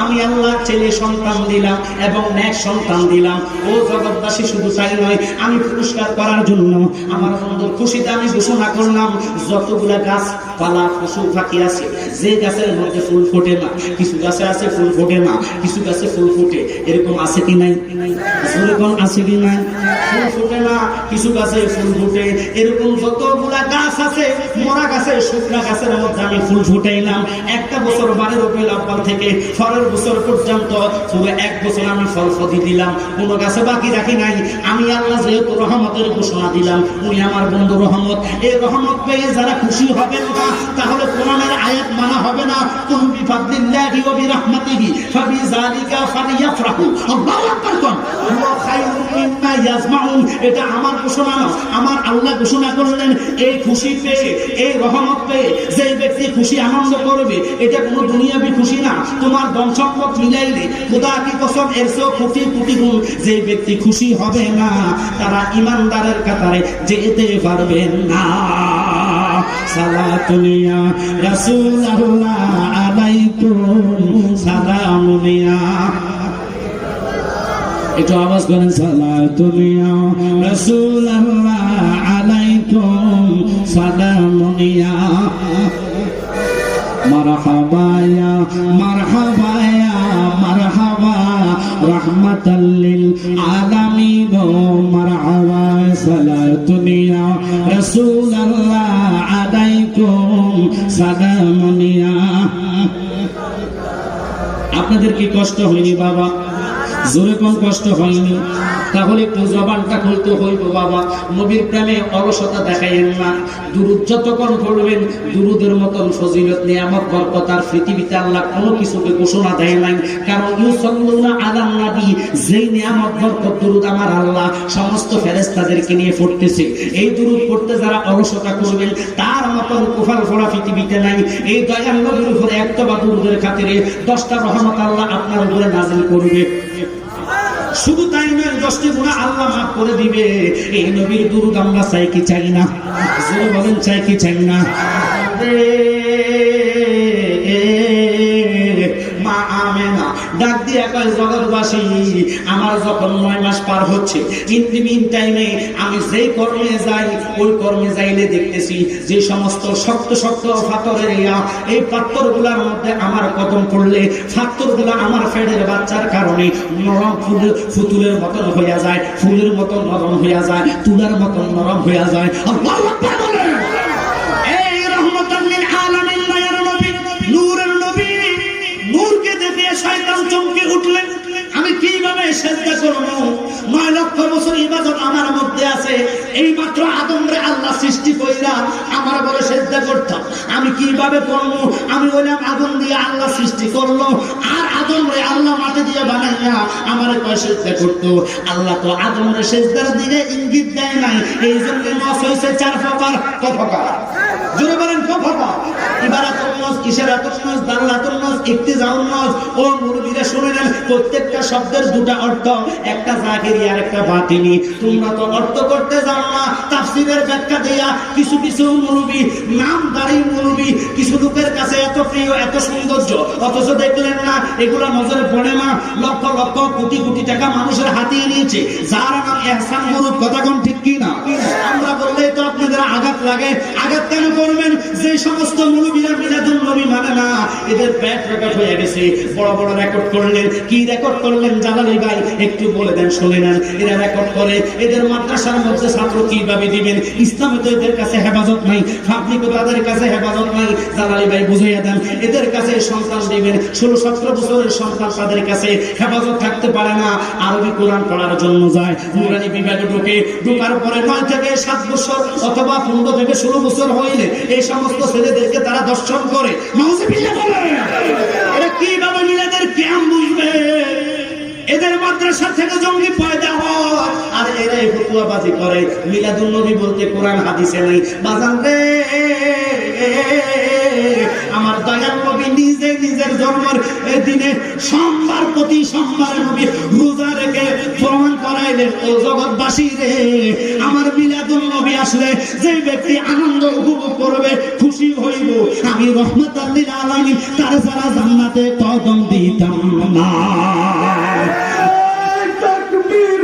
আমি আল্লাহ ছেলে সন্তান দিলাম এবং নেক সন্তান দিলাম। ও জগৎবাসী, শুধু তাই নয়, আমি পুরস্কার করার জন্য আমার বন্ধুর খুশিতে আমি ঘোষণা করলাম যতগুলা গাছ পালা পশু পাখি আছে, যে গাছের মধ্যে ফুল ফোটে না, কিছু গাছে আছে ফুল ফোটে না, কিছু গাছে ফুল ফোটে, এরকম আছে কি নাই? এরকম আছে কি নাই? ফুল ফোটে না, কিছু গাছে ফুল ফোটে, এরকম যতগুলা গাছ আছে, মরা গাছে শুকনা গাছের মধ্যে আমি ফুল ফুটাইলাম। একটা বছর 12 রবিউল আউয়াল থেকে পরের বছর পর্যন্ত পুরো 1 বছর আমি ফল ফদি দিলাম, কোনো গাছে বাকি রাখি নাই। আমি আল্লাহ যেহেতু রহমতের ঘোষণা দিলাম, উনি আমার বন্ধু রহমত। এই রহমত পেয়ে যারা খুশি হবেন না, তাহলে কোরআনের আয়াত মানা হবে না। কুল বিফাদলিল্লাহি ওয়া বিরহমাতিহি ফাবিযালিকা ফালিয়াফরাহু। আল্লাহু আকবার। কোন হুয়া খায়রুম মিম্মা ইয়াজমাউন, এটা আমার ঘোষণা না, আমার আল্লাহ ঘোষণা করলেন। এই খুশি পেয়ে, এই রহমত পেয়ে যে ব্যক্তি খুশি আনন্দ করবে, এটা কোনো দুনিয়াবি খুশি না। তোমার ধন সম্পদ মিলাইলে খোদা কি কসম এর চেয়েও কোটি কোটি গুণ যে ব্যক্তি খুশি হবে না, তারা ইমানদারের কাতারে যেতে পারবে না। সালাতুন ইয়া রাসূলুল্লাহ আলাইকুম সালামুন ইয়া, একটু আওয়াজ করেন, সালাতুন ইয়া রাসূলুল্লাহ আলাইকুম সালামুন ইয়া মারহাবা ইয়া মারহাবা ইয়া মারহাবা রাহমাতাল লিল আলামিন মারহাবা সালাতুন ইয়া রাসূলুল্লাহ আলাইকুম সালামুন ইয়া। আপনাদের কি কষ্ট হয়নি বাবা? জোরে কোন কষ্ট হয়নি? তাহলে একটু জবানটা খুলতে হইব বাবা। নবীর প্রেমে অলসতা দেখাইয়েন না। দুরূদ যতক্ষণ পড়বেন, দুরূদের মতন ফজিলত নিয়ামত বরকত আর পৃথিবীতে আল্লাহ কোনো কিছুকে ঘোষণা দেয় নাই। কারণ ইউসাল্লুনা আলান নবী, যেই নিয়ামত বরকত দুরূদ আমার আল্লাহ সমস্ত ফেরেশতাদেরকে নিয়ে পড়তেছে, এই দুরূদ পড়তে যারা অলসতা করবেন তার মতন কুফাল ফোড়া পৃথিবীতে নাই। এই দয়াল নবীর উপরে একতবা দুরূদের খাতিরে 10টা রহমত আল্লাহ আপনার উপরে নাজিল করবে। শুধু তাই নয়, 10টি গুনাহ আল্লাহ মাফ করে দিবে। এই নবীর দুরূদ আমরা চাই কি চাই না? জোরে বলেন, চাই কি চাই না? মা আমেনা ডাক দিয়ে কয়, জগৎবাসী, আমার যখন 9 মাস পার হচ্ছে, ইন দি মিন টাইমে আমি যেই কর্মে যাই, ওই কর্মে যাইলে দেখতেছি যে সমস্ত শক্ত শক্ত পাথরের এই পাথরগুলোর মধ্যে আমার কদম পড়লে পাথরগুলো আমার ফেডের বাচ্চার কারণে নরম ফুতুলের মতন হইয়া যায়, ফুলের মতন নরম হইয়া যায়, তুলার মতন নরম হইয়া যায়। আল্লাহু আকবার বলেন। এই রহমাতুল লিল আলামিন মায়ের নবী, নূরের নবী, নূরকে দেখে শয়তান চমকে উঠলেন। আমি কিভাবে সিজদা করব? 9 লক্ষ বছর ইবাদত আমার মধ্যে আছে। এই মাত্র আদমরে আল্লাহ সৃষ্টি কইরা আমার বলে সিজদা করতাম, আমি কিভাবে করব? আমি বললাম আদম দিয়ে আল্লাহ সৃষ্টি করলো, আর আদমরে আল্লাহ মাটি দিয়ে বানাইয়া আমারে কয় সিজদা করতো। আল্লাহ তো আদমরে সিজদার দিকে ইঙ্গিত দেয় নাই। এই জন্য মাস হইছে 4 প্রকার। কত প্রকার? জোরে বলেন, কত প্রকার? ইবারাতুন নাস, ইশারাতুন নাস, দাল্লাতুন নাস, ইক্তিজাউন নাস। ও মুরব্বিরা শুনে নেন, প্রত্যেকটা শব্দের 2টা অর্থ, একটা জাহিরি আর একটা বাতিনি। তোমরা তো অর্থ করতে জানো না, তাফসীরের ব্যাখ্যা দেয়া কিছু কিছু মুরব্বি, নামদারি মুরব্বি, কিছু লোকের কাছে এত প্রিয়, এত সৌন্দর্য, অথচ দেখলেন না, এগুলা নজরে পড়ে না। লক্ষ লক্ষ কোটি কোটি টাকা মানুষের হাতিয়ে নিয়েছে, যার নাম এহসান মুরুদ। কথা কোন ঠিক কি না? আমরা বললেই তো আপনাদের আঘাত লাগে। আঘাত কেন করবেন? যে সমস্ত মুলবিরা মিলাদুন নবী মানে না, এদের পেট রেকর্ড হয়ে গেছে, বড় বড় রেকর্ড করলেন। কি রেকর্ড করলেন জালালি ভাই একটু বলে দেন, শুনে নেন। এরা রেকর্ড করে এদের মাদ্রাসার মধ্যে ছাত্র কিভাবে দিবেন। ইসলামে তো এদের কাছে হেফাজত নাই, পাবলিকও তাদের কাছে হেফাজত নাই। জালালি ভাই বুঝাইয়া দেন, এদের কাছে সন্তান দিবেন 16-17 বছরের সন্তান, তাদের কাছে হেফাজত থাকতে পারে না। আরবি কোরআন পড়ার জন্য যায়, নুরানি বিভাগে ঢোকার পরে 9 থেকে 7 বছর অথবা 15 থেকে 16 বছর হইলে এই সমস্ত ছেলেদেরকে তারা দর্শন করে। নাউজুবিল্লাহ বলে, এটা কিভাবে মিলাদের ক্যাম্প বুঝবে? এদের মাদ্রাসা থেকে জঙ্গি পয়দা হয়, আর এরা ফতুয়াবাজি করে। মিলাদুন নবী বলতে কোরআন হাদিসে নাই। বাজান রে, আমার দয়াল নবী নিজে নিজের জন্মের দিনে সোমবার, প্রতি সোমবার নবী রোজা রেখে প্রমাণ করাইলেন, ও জগৎবাসী রে, আমার মিলাদুন নবী আসলে যে ব্যক্তি আনন্দ উপভোগ করবে, খুশি হইব, আমি রহমাতুল লিল আলামিন তার যারা জান্নাতে কদম দিতাম না। তাকবীর,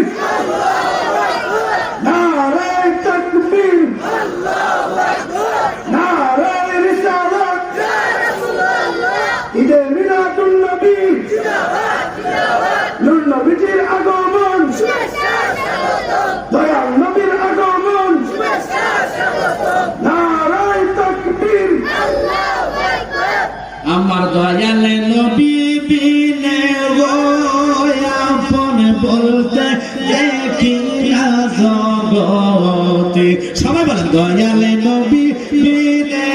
নারে তাকবীর, আল্লাহু আকবার, নারে রিসালাত, ইয়া রাসূলুল্লাহ, ঈদে মিলাদুন নবী, জিন্দাবাদ জিন্দাবাদ, নূর নবীর আগমন, শুভেচ্ছা স্বাগতম, দয়াল নবীর আগমন, শুভেচ্ছা স্বাগতম, নারে তাকবীর, আল্লাহু আকবার। আমার দয়াল নবী বিনে আপন বলতে দেখি না জগতে। সবাই বলেন, দয়াল নবী বিনে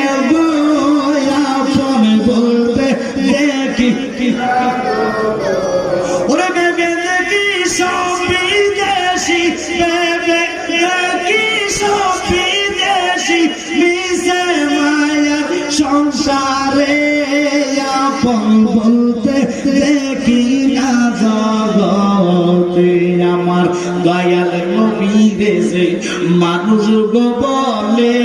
আপন বলতে দেখি। ওরে বেবে দেখি সব বিদেশি, বেবে দেখি সব বিদেশি, মিশে মায়া সংসারে আপন বলতে দেখি না জগতে। আমার দয়াল নবী দেশে মানুষ গো বলে,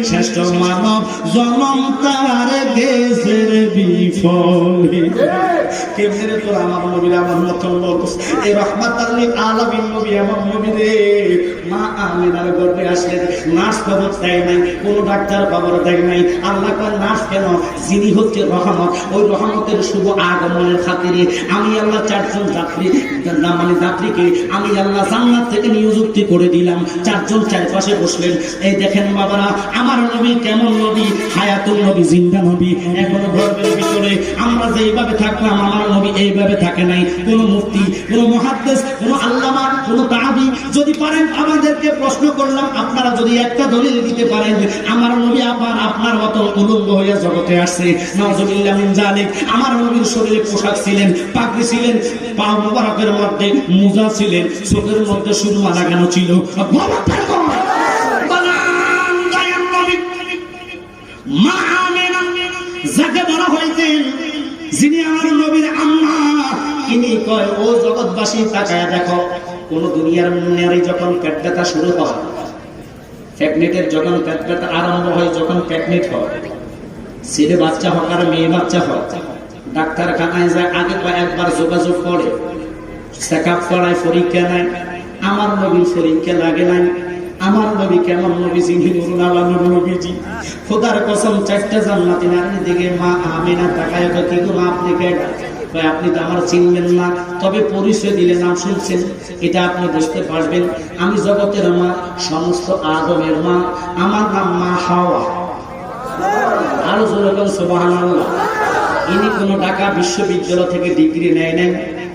শ্রেষ্ঠ মানব জনম তার গেছের বিফলে। কেমনে তোর আমার নবীর আমার মতন লোক, এই রহমাতুল লিল আলামিন নবী আমার নবী রে। মা আমিনার গর্ভে আসলেন, নার্স খবর দেয় নাই, কোন ডাক্তার খবর দেয় নাই। আল্লাহ কয় নার্স কেন? যিনি হচ্ছে রহমত, ওই রহমতের শুভ আগমনের খাতিরে আমি আল্লাহ 4 জন যাত্রী, মানে যাত্রীকে আমি আল্লাহ জান্নাত থেকে নিযুক্তি করে দিলাম। 4 জন চারপাশে বসলেন। এই দেখেন বাবারা, আমার নবী কেমন নবী, হায়াতুল নবী, জিন্দা নবী। এখনো গর্বের ভিতরে আমরা যেইভাবে থাকলাম, আমার নবী এইভাবে থাকে নাই। কোন মুফতি, কোন মুহাদ্দিস, কোন আল্লামা, কোন তাহাবী যদি পারেন, আমাদেরকে প্রশ্ন করলাম, আপনারা যদি একটা দলিল দিতে পারেন আমার নবী আবার আপনার মত উলঙ্গ হইয়া জগতে আসছে, নাউজুবিল্লাহ মিন জালিক। আমার নবীর শরীরে পোশাক ছিলেন, পাগড়ি ছিলেন, পা মুবারকের মধ্যে মুজা ছিলেন, চোখের মধ্যে সুরমা লাগানো ছিল। মা আমিনা যাকে বলা হইতেন, যিনি আমার নবীর আম্মা, ইনি কয়, ও জগৎবাসী তাকায় দেখো, কোন দুনিয়ার নারী যখন পেট ব্যথা শুরু হয়, প্রেগনেন্টের যখন পেট ব্যথা আরম্ভ হয়, যখন প্রেগনেন্ট হয়, ছেলে বাচ্চা হোক আর মেয়ে বাচ্চা হোক, ডাক্তারখানায় যায়, আগে কয়েকবার যোগাযোগ করে, চেক আপ করায়, পরীক্ষা নেয়। আমার নবীর পরীক্ষা লাগে নাই। আমার নবী কেমন নবী, যিনি নূরুল আলম নবীজি। খোদার কসম, 4টা জান্নাতি নারীর দিকে মা আমিনা তাকায়, কি গো মা, আপনি কে? আপনি তো আমার চিনবেন না, তবে পরিচয় দিলে নাম শুনছেন, এটা আপনি বুঝতে পারবেন। আমি জগতের মা, সমস্ত আদমের মা, আমার নাম মা হাওয়া। আরো জোরে বলেন সুবহানাল্লাহ। ইনি কোনো ঢাকা বিশ্ববিদ্যালয় থেকে ডিগ্রি নেয় নাই,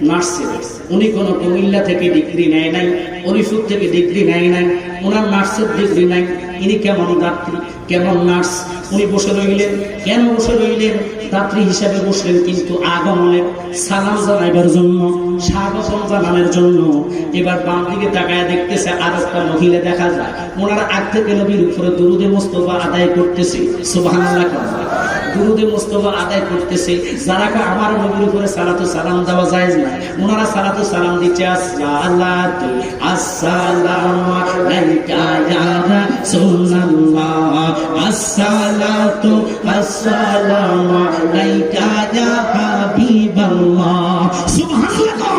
নার্সের। উনি কোনো কুমিল্লা থেকে ডিগ্রি নেয় নাই, হরিপুর থেকে ডিগ্রি নেয় নাই, ওনার নার্সের ডিগ্রি নাই। ইনি কেমন যাত্রী, কেমন নার্স, উনি বসে রইলেন। কেন বসে রইলেন? যাত্রী হিসাবে বসলেন, কিন্তু আগমনের সালাম জানাইবার জন্য, স্বাগতম জানানোর জন্য। এবার বাম দিকে তাকায় দেখতেছে আর একটা মহিলা দেখা যায়, ওনারা আগ থেকে নবীর উপরে দুরুদে মুস্তফা আদায় করতেছে। সুবহানাল্লাহ, দুরুদে মুস্তফা আদায় করতেছে। যারা আমার নবীর উপরে সালাতু সালাম দেওয়া যায় না, ওনারা সালাতু সালাম দিচ্ছে, আসসালাতু আসসালামু আলাইকা ইয়া রাসূলুল্লাহ, আসসালাতু আসসালামু আলাইকা ইয়া হাবিবাল্লাহ। সুবহানাল্লাহ।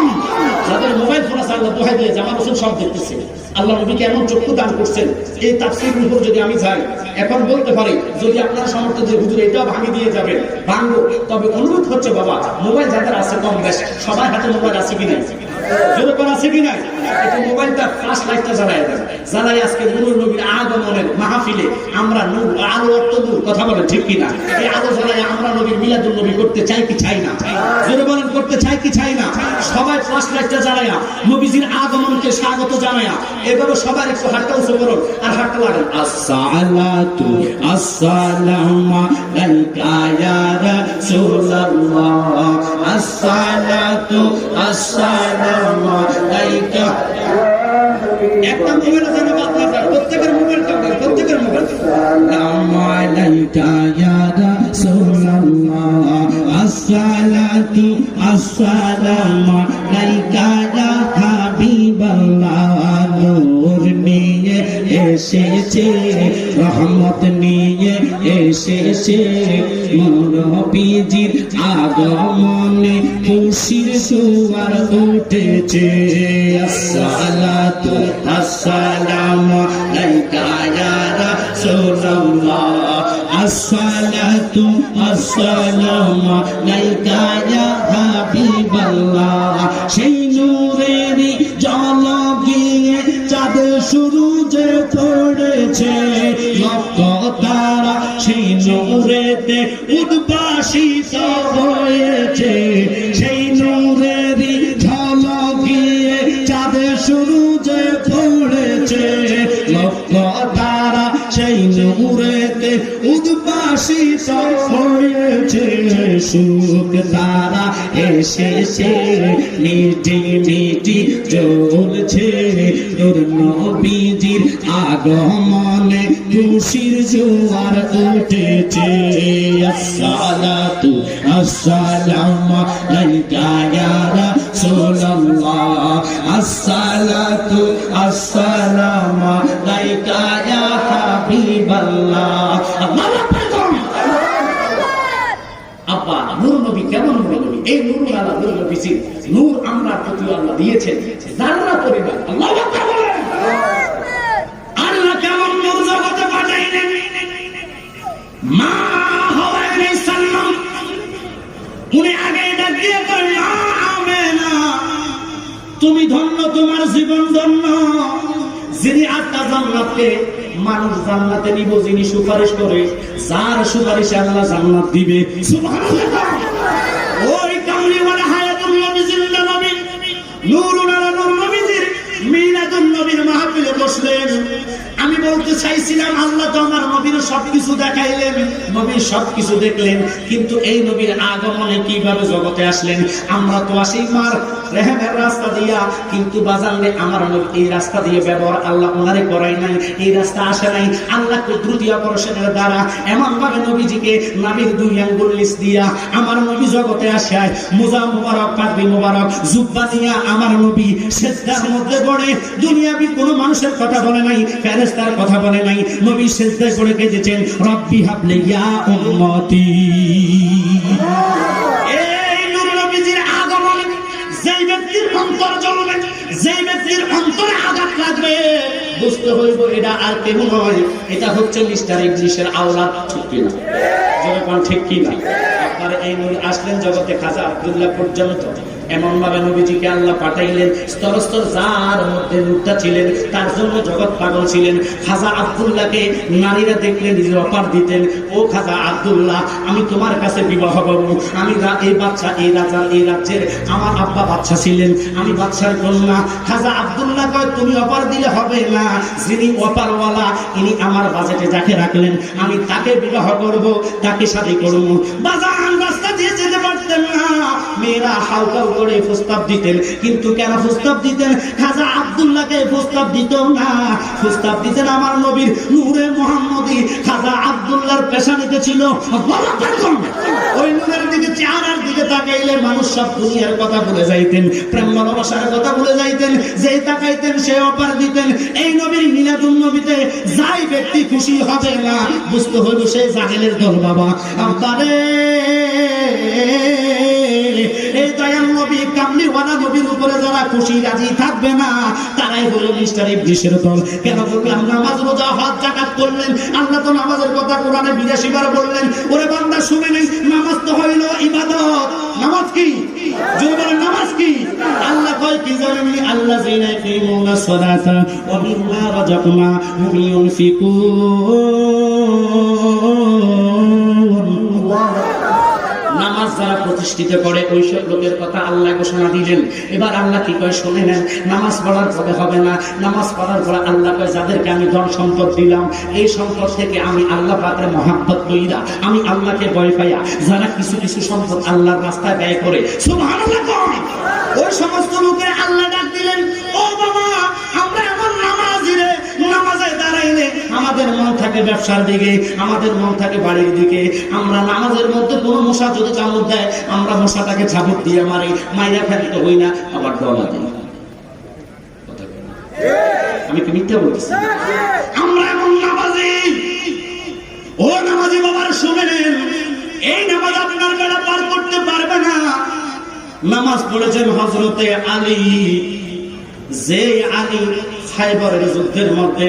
যাদের মোবাইল ফোন আছে আল্লাহ দোহাই দিয়ে আমার রসুল সব দেখতেছে। আল্লাহ নবীকে এমন চক্ষু দান করছেন, এই তাফসীরের উপর যদি আমি যাই এখন বলতে পারি, যদি আপনার সামর্থ্য যে হুজুর এটাও ভাঙি দিয়ে যাবেন, ভাঙবো। তবে অনুরোধ হচ্ছে বাবা, মোবাইল যাদের আছে কম বেশ, সবাই হাতে মোবাইল আছে কিনা, যেরকম আছে কিনা, একটু মোবাইলটা ফ্ল্যাশ লাইটটা জ্বালাই দেন। জ্বালাই আজকে নূরুল নবীর আগমনের মাহফিলে আমরা নূর, আলো অর্থ নূর, কথা বলেন ঠিক কিনা? এই আলো জ্বালাই আমরা নবীর মিলাদুল নবী করতে চাই কি চাই না? জোরে বলেন করতে চাই কি চাই না? সবাই ফ্ল্যাশ লাইটটা জ্বালায়া নবীজির আগমনকে স্বাগত জানায়া এভাবে সবার একটু হাতটা উঁচু করুন আর হাতটা লাগান। আসসালাতু আসসালামু আলাইকা ইয়া রাসূলুল্লাহ, আসসালাতু আসসালামু আলাইকা। একটা মোবাইল যেন বাদ না যায়, প্রত্যেকের মোবাইল কাউকে, প্রত্যেকের মোবাইল। আসসালামু আলাইকা ইয়া রাসূলুল্লাহ, আসসালাতু আসসালামু আলাইকা ইয়া হাবিবাল্লাহ। নূর নিয়ে এসেছে, রহমত নিয়ে এসেছে, নবীজির আগমনে খুশির জোয়ার উঠেছে। আসসালাতু আসসালামু আলাইকা ইয়া রাসূলুল্লাহ, আসসালাতু আসসালামু আলাইকা ইয়া হাবিবাল্লাহ। সেই নূরেরই ঝলকিয়ে চাঁদ সূরজে পড়েছে, লক্ষ তারা সেই নূরেতে উদ্ভাসিত হয়েছে। সেই নূরেরই ঝলকিয়ে চাঁদ সূরজে পড়েছে, লক্ষ তারা সেই নূরেতে উদ্ভাসিত হয়েছে। সুখ তারা এসেছে, মিটি মিটি জ্বলছে, নূর নবীজির আগমনে খুশির জোয়ার উঠেছে। আসসালাতু আসসালামু আলাইকা ইয়া রাসূলুল্লাহ, আসসালাতু আসসালামু আলাইকা ইয়া হাবিবাল্লাহ। আল্লাহু আকবার। আব্বা নূর নবী কেমন নূর নবী? এই নূরুল আলা নূর নবীজি নূর আমরা প্রতি আল্লাহ দিয়েছেন যারা পরিমাণ। আল্লাহু আকবার বলেন। আল্লাহ কেমন নূর জগতে পাঠাইলেন? মা হাওয়া আলাইহিস সালাম উনি আগে ডাক দিয়ে বললেন, আমেনা তুমি ধন্য, তোমার জীবন ধন্য। যিনি আটটা জান্নাতকে মানুষ জান্নাতে নিব, যিনি সুপারিশ করে, যার সুপারিশে আল্লাহ জান্নাত দিবে। সুবহানাল্লাহ। ওই কামলিওয়ালা হায়াতুল নবী, জিন্দা নবী, নূরুল আলা নূর নবীজির মিলাদুন নবীর মাহফিলে বসলেন। আমি বলতে চাইছিলাম আল্লাহ তো আমার নবীর সবকিছু দেখাইলেন, নবীর সবকিছু দেখলেন, কিন্তু এই নবীর আগমনে কিভাবে জগতে আসলেন? আমরা তো আসি মার রেহেমের রাস্তা দিয়া, কিন্তু বাজানলে আমার নবী এই রাস্তা দিয়ে ব্যবহার আল্লাহ ওনারে করাই নাই, এই রাস্তা আসে নাই। আল্লাহ কুদরতি অপারেশনের দ্বারা এমন ভাবে নবীজিকে নাবির দুই আঙ্গুল নিচ দিয়া আমার নবী জগতে আসে। মুজা মুবারক, পাগড়ি মুবারক, জুব্বা দিয়া আমার নবী সিজদার মধ্যে পড়ে। দুনিয়াবি কোনো মানুষের কথা বলে নাই, ফেরেশতার কথা বলে নাই, নবী সিজদায় পড়ে কেঁদেছেন, রব্বি হাবলি ইয়া উম্মতি। এই নূর নবীজির আগমনে যেই ব্যক্তির অন্তর জ্বলবে, যেই ব্যক্তির অন্তরে আঘাত লাগবে, বুঝতে হইব এটা আর কেউ নয়, এটা হচ্ছে মিস্টার ইবলিসের আওলাদ। ঠিক কিনা? যেরকম ঠিক কিনা? আপনারা এই নবী আসলেন জগতে খাজা আব্দুল্লাহ পর্যন্ত, এমন ভাবে নবীজিকে আল্লাহ পাঠাইলেন। স্তর স্তর যার মধ্যে নূরটা ছিলেন, তার জন্য জগৎ পাগল ছিলেন। খাজা আব্দুল্লাহকে নারীরা দেখলে নিজের অফার দিতেন, ও খাজা আব্দুল্লাহ, আমি তোমার কাছে বিবাহ করব। আমি এই বাচ্চা, এই রাজা, এই রাজ্যের আমার আব্বা বাচ্চা ছিলেন, আমি বাচ্চার কন্যা। খাজা আব্দুল্লাহ কয়, তুমি অফার দিলে হবে না, যিনি অফারওয়ালা ইনি আমার বাজেটে যাকে রাখলেন আমি তাকে বিবাহ করব, তাকে শাদী করব। বাজান রাস্তা দিয়ে যেতে পারতেন না, মেয়েরা হালকাও করে প্রস্তাব দিতেন, কিন্তু কেন প্রস্তাব দিতেন? খাজা আব্দুল্লাহকে প্রস্তাব দিত না, প্রস্তাব দিতেন আমার নবীর নূরে মুহাম্মদী। খাজা আব্দুল্লাহর পেশানিতে ছিল ওই নূরের দিকে, চেহারার দিকে তাকাইলে মানুষ সব দুনিয়ার কথা ভুলে যাইতেন, প্রেম ভালোবাসার কথা ভুলে যাইতেন। যেই তাকাইতেন সে অপার দিতেন। এই নবীর মিলাদুন নবীতে যাই ব্যক্তি খুশি হবে না, বুঝতে হইল সে জাহেলের দল। বাবা আব্বারে এই দয়াল নবী কামলিওয়ালা নবীর উপরে যারা খুশি রাজি থাকবে না তারাই হলো মিস্টার ইবলিসের দল। কেন বললাম? নামাজ রোজা হজ যাকাত করলেন, আল্লাহ তো নামাজের কথা কোরআনে 82 বার বললেন। ওরে বান্দা শুনে নেই, নামাজ তো হইল ইবাদত। নামাজ কি? জোরে বলেন, নামাজ কি? আল্লাহ কয় কি জানেন? আল্লাযীনা ইয়াকিমুনাস সালাতা ওয়া মিম্মা রাযাকনাহুম ইউনফিকুন। নামাজ যারা প্রতিষ্ঠিত করে ওইসব লোকের কথা আল্লাহ ঘোষণা দিলেন। এবার আল্লাহ কি কয় শুনে নেন। নামাজ পড়ার পরে হবে না, নামাজ পড়ার পরে আল্লাহ কয় যাদেরকে আমি ধন সম্পদ দিলাম এই সম্পদ থেকে আমি আল্লাহ পাকের মহাব্বত কইরা, আমি আল্লাহকে ভয় পাইয়া যারা কিছু কিছু সম্পদ আল্লাহর রাস্তায় ব্যয় করে, সুবহানাল্লাহ কয়, ওই সমস্ত লোকের আল্লাহ ডাক দিলেন, ও বাবা আমরা এমন নামাজি রে, নামাজে দাঁড়াইলে আমাদের মন থাকে ব্যবসার দিকে, আমাদের মন থাকে বাড়ির দিকে। আমরা নামাজের মধ্যে কোনো মশা যদি কামড় দেয় আমরা মশাটাকে ঝাপট দিয়ে মারি, মাইরা ফেলি তো হই না, আবার ডলা দিই। আমি কি মিথ্যা বলছি? আমরা এমন নামাজি। ও নামাজি বাবার শুনে নেন, এই নামাজ আপনার বেলা পার করতে পারবে না। নামাজ পড়েছেন হযরতে আলী, যে আলী খায়বরের যুদ্ধের মধ্যে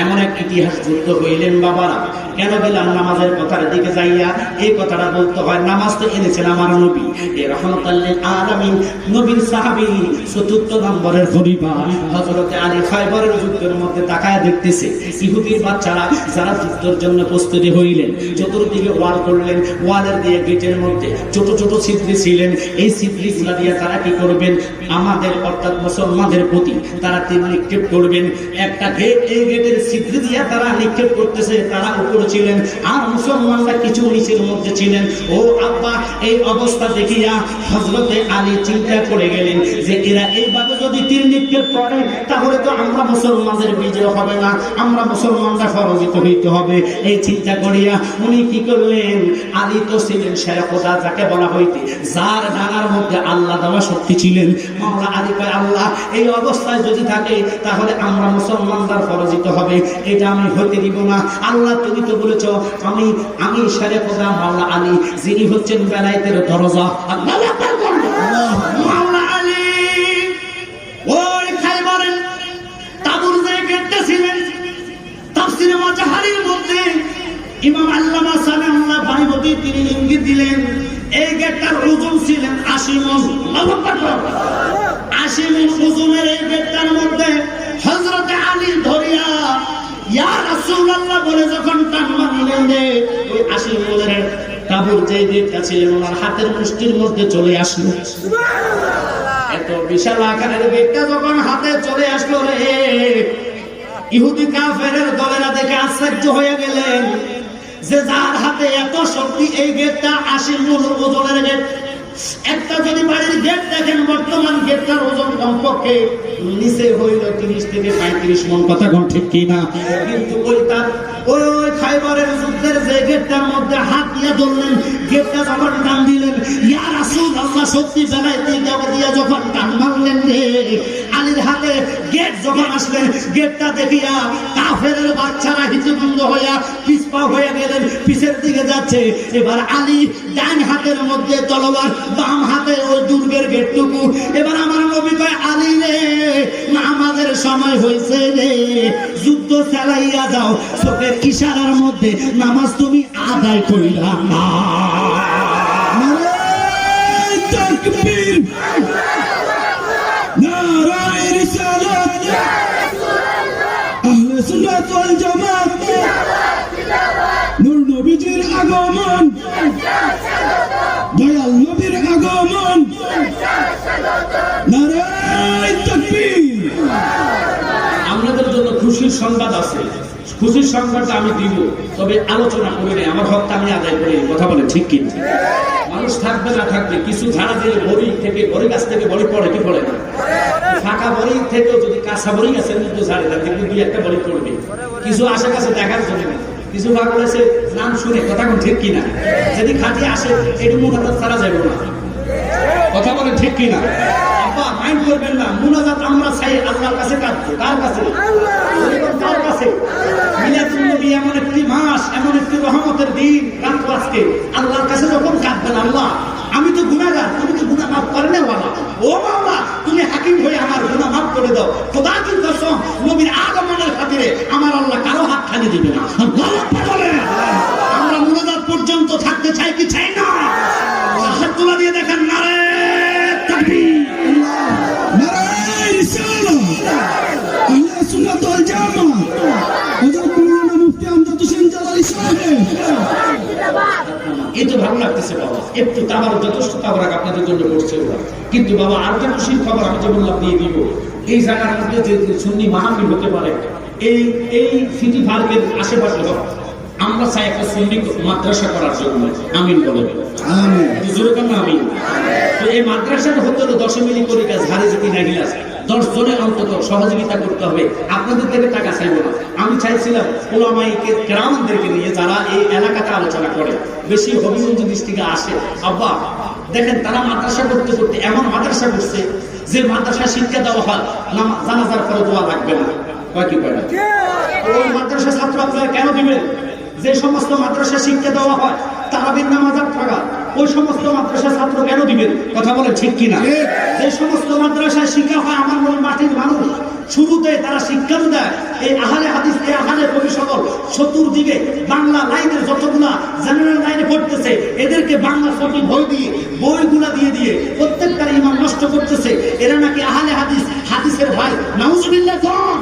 এমন এক ইতিহাস যুক্ত হইলেন। বাবারা কেন গেলাম নামাজের কথার দিকে যাইয়া এই কথাটা বলতে হয়। নামাজ তো এনেছেন আমার নবী, এই রাহমাতুল লিল আলামিন নবীর সাহাবী, চতুর্থ নম্বরের খলিফা হযরতে আলী খায়বরের যুদ্ধের মধ্যে তাকায় দেখতেছে ইহুদির বাচ্চারা যারা যুদ্ধের জন্য প্রস্তুতি হইলেন, চতুর্দিকে ওয়াল করলেন, ওয়ালের দিয়ে গেটের মধ্যে ছোট ছোট ছিদ্র ছিলেন। এই ছিদ্রগুলা দিয়ে তারা কি করবেন? আমাদের অর্থাৎ মুসলমানদের প্রতি তারা তীর নিক্ষেপ করবেন। একটা গেট, এই গেটের ছিদ্র দিয়ে তারা নিক্ষেপ করতেছে, তারা উপরে ছিলেন আর মুসলমানরা কিছু নিচের মধ্যে ছিলেন। ও আব্বা, এই অবস্থা দেখিয়া হযরতে আলী চিন্তা করে গেলেন যে এরা এইভাবে যদি তীর নিক্ষেপ করে তাহলে তো আমরা মুসলমানদের বিজয় হবে না, আমরা মুসলমানরা পরাজিত হইতে হবে। এই চিন্তা করিয়া উনি কি করলেন? আলী তো ছিলেন শেরে খোদা, যাকে বলা হইতে যার ডানার মধ্যে আল্লাহ দেওয়া শক্তি ছিলেন। মাওলা আলী কয় আল্লাহ এই অবস্থায় যদি থাকে তাহলে আমরা মুসলমানরা পরাজিত হবে, এটা আমি হইতে দিব না। আল্লাহ তুমি তো বলেছ আমি শেরে খোদা মাওলা আলী, যিনি হচ্ছেন বেলায়েতের দরজা। আল্লাহু আকবার। মাওলা আলী ওই খায়বরের তাবুর যে গেটটা ছিলেন, তাফসীরে মুজাহিরের মধ্যে ইমাম আল্লামা সানাউল্লাহ বারিবতী তিনি ইঙ্গিত দিলেন এই গেটটার ওজন ছিলেন 80 মণ। আল্লাহু আকবার। 80 মণ ওজনের এই গেটটার মধ্যে হযরতে আলী ধরিয়া ইয়া রাসূলুল্লাহ বলে যখন টান মারলেন রে, ওই 80 মণের তাবুর যে গেটটা ছিল ওনার হাতের মুষ্টির মধ্যে চলে আসলো। এত বিশাল আকারের গেটটা যখন হাতে চলে আসলো রে, ইহুদি কাফেরের দলেরা দেখে আশ্চর্য হয়ে গেলেন যে যার হাতে এত শক্তি, এই গেটটা 80 মণ ওজনের গেট। একটা যদি বাড়ির গেট দেখেন বর্তমান গেটটার ওজন কমপক্ষে নিচে হইল 30 থেকে 35 মণ, কথা কোন ঠিক কিনা? কিন্তু ওই খায়বরের যুদ্ধের যে গেটটার মধ্যে হাত দিয়ে ধরলেন, গেটটা যখন টান দিলেন, ইয়া রাসূলুল্লাহ শক্তি বেলাইতে দিয়া যখন টান মারলেন রে, আলীর হাতে গেট যখন আসলেন, গেটটা দেখিয়া কাফেরের বাচ্চারা হিতবন্ধ হইয়া পিছপা হয়ে গেলেন, পিছের দিকে যাচ্ছে। এবার আলী ডান হাতের মধ্যে তলোয়ার, বাম হাতে ওই দুর্গের গেটটুকু। এবার আমার নবী কয় আলী রে, নামাজের সময় হয়েছে রে, যুদ্ধ চালাইয়া যাও, চোখের ইশারার মধ্যে নামাজ তুমি আদায় কইরা না। নারায়ে তাকবীর, নারায়ে রিসালাত, আহলে সুন্নাত ওয়াল জামাত, নূর নবীজির আগমন, দয়াল নবীর আগমন, নারায়ে তাকবীর। আমাদের জন্য খুশির সংবাদ আছে, খুশির সংবাদটা আমি দিব, তবে আলোচনা করে নেই, আমার হকটা আমি আদায় করি। কথা বলে ঠিক কি? মানুষ থাকবে না থাকবে, কিছু ঝাড়া দিলে বড়ি থেকে, বড়ি গাছ থেকে বড়ি পড়ে কি পড়ে না? ফাঁকা বড়ি থেকেও যদি কাঁচা বড়ি গাছের মধ্যে ঝাড়ে না, কিন্তু 2-1টা বড়ি পড়বে। কিছু আশেপাশে দেখার জন্য, কিছু পাগল আছে নাম শুনে, কথা কোন ঠিক কিনা? যদি খাঁটি আসে এটি মুনাজাত ছাড়া যাবে না, কথা বলে ঠিক কিনা? আব্বা মাইন্ড করবেন না, মুনাজাত আমরা চাই আল্লাহর কাছে কাঁদবো। কার কাছে? কার কাছে? মিলাদুন নবী এমন একটি মাস, এমন একটি রহমতের দিন, রাত আজকে আল্লাহর কাছে যখন কাঁদবেন, আল্লাহ আমি তো গুনাহগার, তুমি তো গুনাহ মাফ করে না বাবা। ও মাওলা, তুমি হাকিম হয়ে আমার গুনাহ মাফ করে দাও। খোদা কি কসম, নবীর আগমনের খাতিরে আমার আল্লাহ কারো হাত খালি দিবে না। আল্লাহু আকবার বলেন। আমরা মুনাজাত পর্যন্ত থাকতে চাই কি চাই না? হাত তুলে দিয়ে দেখেন, নারে তাকবীর, নারায়ে রিসালাত, আহলে সুন্নাত ওয়াল জামাত, হযরত মাওলানা মুফতি আমজাদ হোসেন জালালী সাহেব। এই তো ভালো লাগতেছে বাবা, একটু তাবার যথেষ্ট তাবারাক আপনাদের জন্য করছে ওরা। কিন্তু বাবা আরেকটা খুশির খবর আমি যে বললাম দিয়ে দিব, এই জায়গার মধ্যে যে সুন্নি মাহফিল হতে পারে, এই সিটি পার্কের আশেপাশে হোক, আমরা চাই একটা সুন্নি মাদ্রাসা করার জন্য। আমিন বলেন, আমিন। জোরে কেন আমিন? তো এই মাদ্রাসাটা হতে হলে 10 মিলি করে কাজ, ধারে যদি না গিলাস 10 জনের অন্তত সহযোগিতা করতে হবে। আপনাদের থেকে টাকা চাইবো না। আমি চাইছিলাম ওলামায়ে কেরামদেরকে নিয়ে যারা এই এলাকাতে আলোচনা করে, বেশি হবিগঞ্জ ডিস্ট্রিক্টে আসে। আব্বা দেখেন, তারা মাদ্রাসা করতে করতে এমন মাদ্রাসা করছে যে মাদ্রাসা শিক্ষা দেওয়া হয় জানাজার পরে দোয়া লাগবে না। কয় কি কয় না? ওই মাদ্রাসা ছাত্র আপনারা কেন দিবেন? যে সমস্ত মাদ্রাসা শিক্ষা দেওয়া হয় তারাবির নামাজ 8 টাকা, ওই সমস্ত মাদ্রাসা ছাত্র কেন দিবেন? কথা বলে ঠিক কিনা? যে সমস্ত মাদ্রাসায় শিক্ষা হয় আমার মনে মাটির মানুষ, শুরুতে তারা শিক্ষা দেয় এই আহলে হাদিস, এই আহলে কবি সকল চতুর্দিকে বাংলা লাইনের যতগুলা জেনারেল লাইনে পড়তেছে, এদেরকে বাংলা সঠিক বই দিয়ে, বইগুলা দিয়ে দিয়ে প্রত্যেকটা ইমান নষ্ট করতেছে। এরা নাকি আহলে হাদিস, হাদিসের ভাই। নাউজুবিল্লাহ কোন?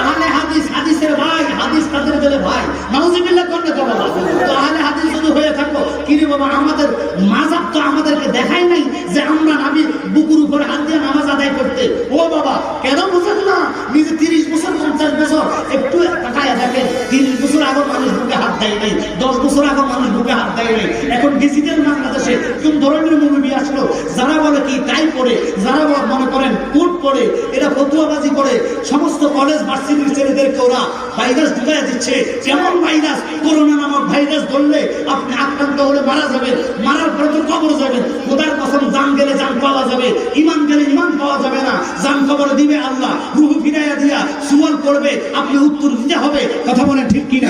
আহলে হাদিস, হাদিসের ভাই, হাদিস তাদের বলে ভাই। নাউজুবিল্লাহ কোন? না বাবা। তো আহলে হাদিস যদি হয়ে থাকো, কি রে বাবা, আমাদের মাযহাব তো আমাদেরকে দেখায় নাই যে আমরা নবী বুকুর উপরে হাত দিয়ে নামাজ আদায় করতে। ও বাবা, কেন বুঝেন না? নিজে 30 বছর 50 বছর একটু তাকায় দেখেন, 30 বছর আগে মানুষ বুকে হাত দেয় নাই, 10 বছর আগে মানুষ বুকে হাত দেয় নাই। এখন ডিজিটাল বাংলাদেশে কোন ধরনের মুভি আসলো, যারা বলে কি তাই পড়ে, যারা মনে করেন কোট পড়ে, এরা ফতুয়াবাজি করে, সমস্ত কলেজ ভার্সিটির ছেলেদেরকে ওরা ভাইরাস ঢুকাইয়া দিচ্ছে। যেমন ভাইরাস, করোনা নামক ভাইরাস ধরলে আপনি আক্রান্ত হলে মারা যাবেন, মারার পরে তো কবর যাবেন। খোদার কসম, জান গেলে জান পাওয়া যাবে, ইমান গেলে ইমান পাওয়া যাবে না। জান কবর দিবে আল্লাহ, রূহ ফিরাইয়া দিয়া সুয়াল করবে, আপনি উত্তর দিতে হবে। কথা বলেন ঠিক কিনা?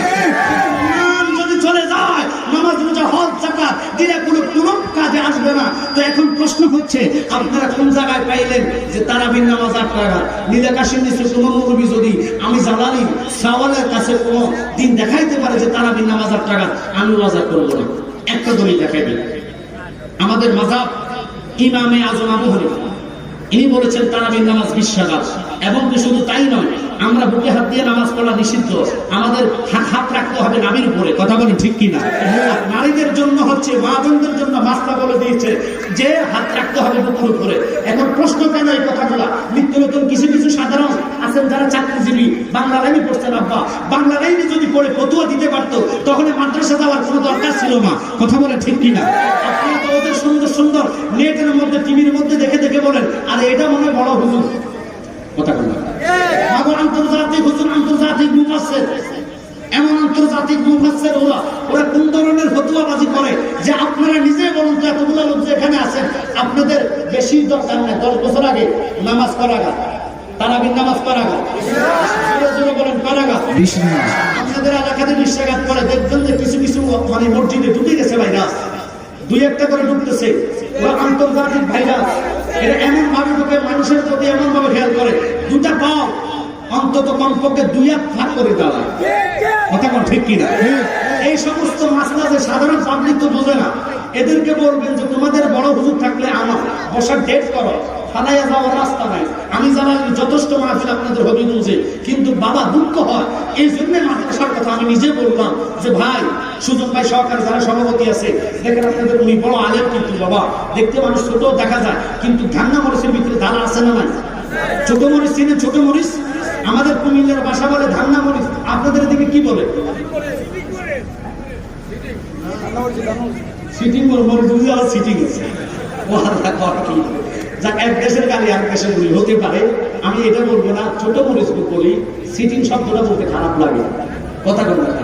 ইমান যদি চলে যায়, নামাজ রোজা হজ যাকাত দিলে কোনো কাজে আসবে না। তো এখন প্রশ্ন হচ্ছে, আপনারা কোন জায়গায় পাইলেন যে তারাবির নামাজ 8 টাকা? নীলা কাশির নিচে কোনো মুরব্বি যদি আমি জালালি সাওয়ালের কাছে কোনো দিন দেখাইতে পারে যে তারাবির নামাজ 8 টাকা, আমি ওয়াজা করবো না। একটা দলিল দেখাইবেন। আমাদের মাযহাব ইমামে আযম আবু হানিফা, ইনি বলেছেন তারাবির নামাজ 20 টাকা। এবং শুধু তাই নয়, আমরা বুকে হাত দিয়ে নামাজ পড়া নিষিদ্ধ, আমাদের হাত রাখতে হবে নাভির উপরে। কথা বলেন ঠিক কিনা? নারীদের জন্য হচ্ছে, মা বোনদের জন্য মাসলা বলে দিয়েছে যে হাত রাখতে হবে বুকের উপরে। এখন প্রশ্ন কেন এই কথাগুলা? নিত্য নতুন কিছু কিছু সাধারণ আছেন যারা চাকরিজীবী, বাংলা লাইনে পড়ছেন। আব্বা, বাংলা লাইনে যদি পড়ে ফতুয়া দিতে পারতো, তখন মাদ্রাসা যাওয়ার কোনো দরকার ছিল না। কথা বলে ঠিক কিনা? আপনারা তো ওদের সুন্দর সুন্দর নেটের মধ্যে, টিভির মধ্যে দেখে দেখে বলেন, আর এটা মনে হয় বড় হুজুর। কথা বলেন, আন্তর্জাতিক হুজুর, আন্তর্জাতিক মুফাসসির, এমন আন্তর্জাতিক মুফাসসির ওরা কোন ধরনের ফতোয়াবাজি করে যে আপনারা নিজে বলুন তো, এতগুলো লোক যে এখানে আছেন, আপনাদের বেশি দরকার নাই 10 বছর আগে নামাজ পড়া গা, তারাবির নামাজ পড়া গা, বলেন পড়া গা, আপনাদের এলাকাতে 20 টাকা করে দেখবেন যে কিছু কিছু মানে মসজিদে ঢুকে গেছে ভাইরাস, 2-1টা করে ঢুকতেছে। ওরা আন্তর্জাতিক ভাইরাস, এটা এমন ভাবে ঢুকে, মানুষের প্রতি এমন ভাবে খেয়াল করে, দুটা পাও অন্তত কমপক্ষে 2 ভাগ করে দাঁড়ায়। কথা কোন ঠিক কিনা? এই সমস্ত মাসলা যে সাধারণ পাবলিক তো বোঝে না, এদেরকে বলবেন যে তোমাদের বড় হুজুর থাকলে আমার বসার ডেট করো, ফালাইয়া যাওয়ার রাস্তা নাই। আমি জানাই যথেষ্ট মাহফিল আপনাদের হবে বুঝে, কিন্তু বাবা দুঃখ হয়। এই জন্য মাদ্রাসার কথা আমি নিজে বললাম যে ভাই, সুজন ভাই সহকারী যারা সভাপতি আছে, দেখেন আপনাদের উনি বড় আলেম, কিন্তু বাবা দেখতে মানুষ ছোট দেখা যায়, কিন্তু ধান্না মরিচের ভিতরে দানা আছে না নাই? ছোট মরিচ চিনেন? ছোট মরিচ আমাদের কুমিল্লার ভাষা বলে ধান্না মরিচ, আপনাদের দিকে কি বলে? সিটিং মরিচ, বুঝে আর সিটিং আছে। ও আল্লাহ কর কি, যাক, এক দেশের গালি এক দেশের বলি হতে পারে। আমি এটা বলবো না, ছোট মরিচ বলি। সিটিং শব্দটা বলতে খারাপ লাগে। কথা বল না,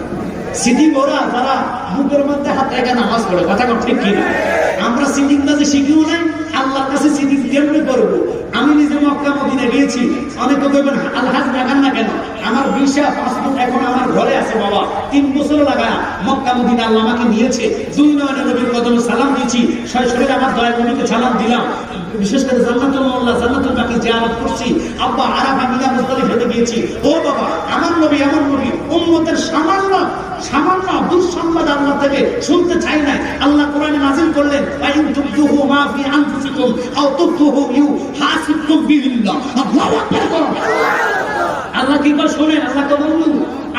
সিটিং ওরা যারা বুকের মধ্যে হাত রেখে নামাজ পড়ে। কথা কর ঠিক কিনা? আমরা সিটিং বাজে শিখিও নাই, আল্লাহর কাছে সিটিং কেমনে করবো? আমি নিজে মক্কা মদিনা গিয়েছি, অনেকে বলবেন আলহাজ দেখান না কেন? আমার ভিসা পাসপোর্ট এখন আমার ঘরে আছে বাবা, 3 বছর লাগায় মক্কা মদিনা আল্লাহ আমাকে নিয়েছে। 2 নয়নে নবীর কদমে সালাম দিয়েছি, শৈশবে আমার দয়া নবীকে সালাম দিলাম, বিশেষ করে জান্নাতুল মোল্লা জান্নাতুল বাকি জিয়ারত করছি, আব্বা আরাফা মিনা মুজদালিফাতে গিয়েছি। ও বাবা, আমার নবী এমন নবী, উম্মতের সামান্য সামান্য দুঃসংবাদ আল্লাহ থেকে শুনতে চাই না। আল্লাহ কোরআনে নাযিল করলেন, আইন তুবদুহু মা ফি আনফুসিকুম আও তুবদুহু ইউহাসিবকুম বিহিল্লাহ। আল্লাহু আকবার। আল্লাহ কি করে শোনেন? আল্লাহ তো বন্ধু,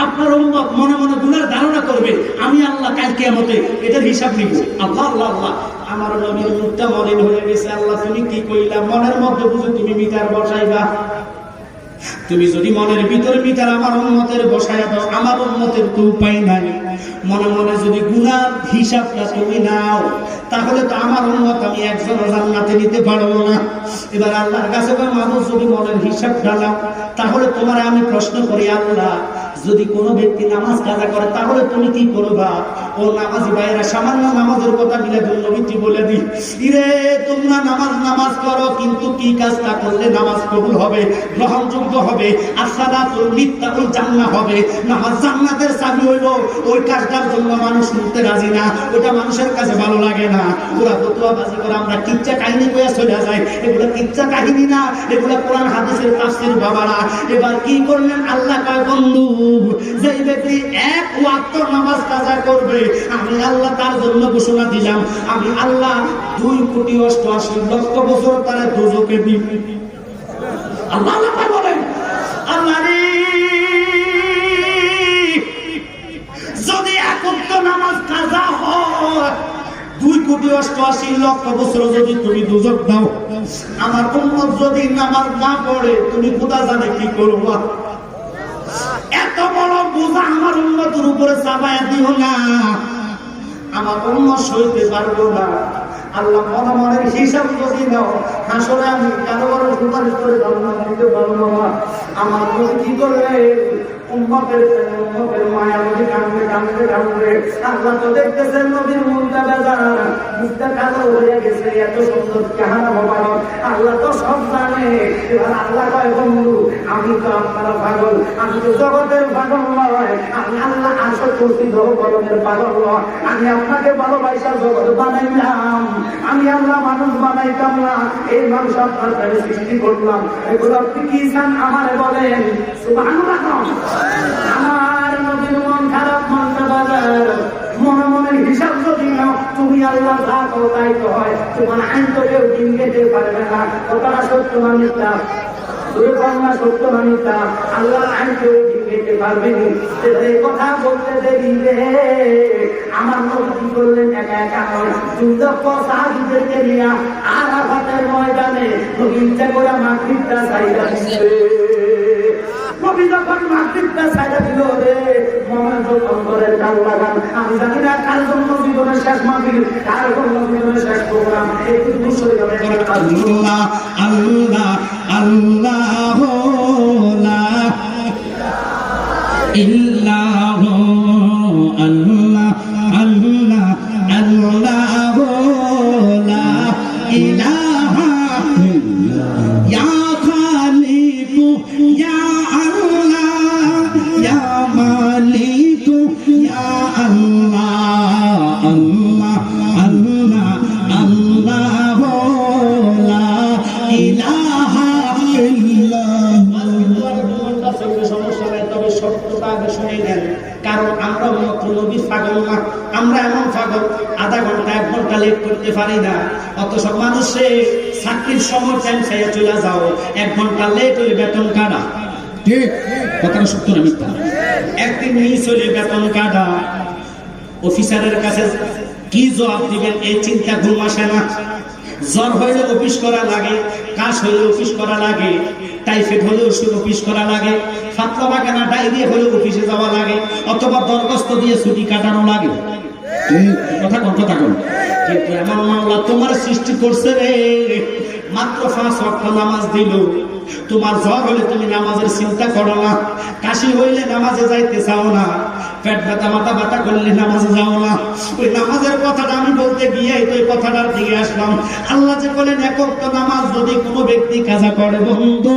আপনার উম্মত মনে মনে গুনার ধারণা করবে, আমি আল্লাহ কাল কিয়ামতে এটার হিসাব নিব। আল্লাহ আল্লাহ আল্লাহ, আমার নবীর মুখটা মলিন হয়ে গেছে। আল্লাহ তুমি কি কইলা? মনের মধ্যে বুঝো তুমি মিটার বসাইবা। তুমি যদি মনের ভিতরে মিটার আমার উম্মতের বসায় দাও, আমার উম্মতের তো উপায় নাই। মনে মনে যদি গুনার হিসাবটা তুমি নাও, তাহলে তো আমার উম্মত আমি একজন জান্নাতে নিতে পারবো না। এবার আল্লাহর কাছে মানুষ যদি মনের হিসাব ঢালাও, তাহলে তোমার আমি প্রশ্ন করি, আল্লাহ যদি কোনো ব্যক্তি নামাজ কাজা করে তাহলে তুমি কি করবা? ও নামাজি ভাইরা, সামান্য নামাজের কথা মিলাদুন নবীজি বলে দিই, ইরে তোমরা নামাজ করো, কিন্তু কি কাজটা করলে নামাজ কবুল হবে, গ্রহণযোগ্য হবে, আর সালাতুল মিফতাহুল জান্নাহ হবে। নামাজ জান্নাতের চাবি হইল, ওই কাজটার জন্য মানুষ শুনতে রাজি না, ওটা মানুষের কাছে ভালো লাগে না। ওরা ফতোয়াবাজি করে, আমরা কিচ্ছা কাহিনী কইয়া চলে যায়, এগুলো কিচ্ছা কাহিনী না, এগুলো কোরআন হাদিসের তাফসীর বাবারা। এবার কি করলেন? আল্লাহ কয়, বন্ধু যেই ব্যক্তি 1 ওয়াক্ত নামাজ কাজা করবে, আমি আল্লাহ তার জন্য ঘোষণা দিলাম, আমি আল্লাহ 2,88,00,000 বছর তারা দোজখে দিব। আল্লাহ আল্লাহ বলেন, আল্লাহ রে, যদি 1 ওয়াক্ত নামাজ কাজা হয়, 2,88,00,000 বছর যদি তুমি দোজখ দাও, আমার উম্মত যদি নামাজ না পড়ে, তুমি খোদা জানে কি করবা। এত বড় বোঝা আমার উম্মতের উপরে চাপায়া দিও না, আমার উম্মত সইতে পারবো না। আল্লাহ মনে মনে হিসাব যদি নাও, হাসরে আমি কারো বড় সুপারিশ করে জান্নাত দিতে পারবো না। আমার নবী কি করলে? উম্মতের মায়া নদী কাঁদবে কাঁদবে কাঁদবে। আল্লাহ তো দেখতেছেন নবীর মুখটা বেজার, মুখটা কালো হয়ে গেছে, এত সুন্দর চেহারা মোবারক, আল্লাহ তো সব জানে। এবার আল্লাহ কয়, বন্ধু আমি তো আপনারা পাগল, আমি তো জগতের পাগল নয়, আমি আল্লাহ আসল করছি জগতের পাগল নয়। আমি আপনাকে ভালোবাসা জগৎ বানাইলাম, আমি আল্লাহ মানুষ বানাইতাম না, এই মানুষ আপনার কাছে সৃষ্টি করলাম। এগুলো আপনি কি চান আমারে বলেন? সুবহানাল্লাহ। আমার নবীর মন খারাপ, মনটা বাজার, মনে মনে হিসাব যদি নাও, তুমি আল্লাহ যা করো তাই তো হয়। তোমার আইন তো কেউ দিন যেতে পারবে না। কথাটা সত্য না মিথ্যা? সত্য না মিথ্যা? আল্লাহ আইন কেউ দিন যেতে পারবে না। এই কথা বলতে দেরি রে, আমার নবী কি করলেন? একা একা নয়, 2 লক্ষ সাহাবীদেরকে নিয়ে আরাফাতের ময়দানে নবী ইচ্ছা করে মাগরিবটা চাইলা দিছে। নবী যখন মাগরিবটা চাইলা দিল রে, মনে যখন করে টান লাগান, আমি জানি না কার জন্য জীবনের শেষ মাগরিব, কার জন্য জীবনের শেষ প্রোগ্রাম। এই দুশোরে আল্লাহ আল্লাহ আল্লাহ লা ইল্লাহু আল্লাহ আল্লাহ আল্লাহ লা ইলাহা ইয়া খালিকু ইয়া আল্লাহ ইয়া মালিকু ইয়া আল্লাহ আল্লাহ আল্লাহ আল্লাহ লা ইলাহা ইল্লাল্লাহ। সমস্যা নাই, তবে সত্যটা আগে শুনে নেন, কারণ আমরা নবীর পাগল না। আমরা এমন পাগল, আধা ঘন্টা 1 ঘন্টা লেট করতে পারি না। অথচ মানুষে চাকরির সময় টাইম চাইয়া চলে যাও, 1 ঘন্টা লেট হলে বেতন কাটা। ঠিক কথাটা সত্য না মিথ্যা? একদিন মিস হলে বেতন কাটা। অফিসারের কাছে কি জবাব দিবেন এই চিন্তা ঘুম আসে না। জ্বর হইলে অফিস করা লাগে, কাশ হইলে অফিস করা লাগে, টাইফয়েড হলে অফিস করা লাগে, ফাতলা পায়খানা ডায়রিয়া হলে অফিসে যাওয়া লাগে, অথবা দরখাস্ত দিয়ে ছুটি কাটানো লাগে। কথা কথা থাকুন। কিন্তু এমন মামলা তোমার সৃষ্টি করছে রে, মাত্র 5 ওয়াক্ত নামাজ দিল, তোমার জ্বর হলে তুমি নামাজের চিন্তা করো না, কাশি হইলে নামাজে যাইতে চাও না, পেট ব্যথা মাথা ব্যথা করলে নামাজে যাও না। ওই নামাজের কথাটা আমি বলতে গিয়ে তো এই কথাটার দিকে আসলাম। আল্লাহ যে বলেন এক ওয়াক্ত নামাজ যদি কোনো ব্যক্তি কাজা করে বন্ধু,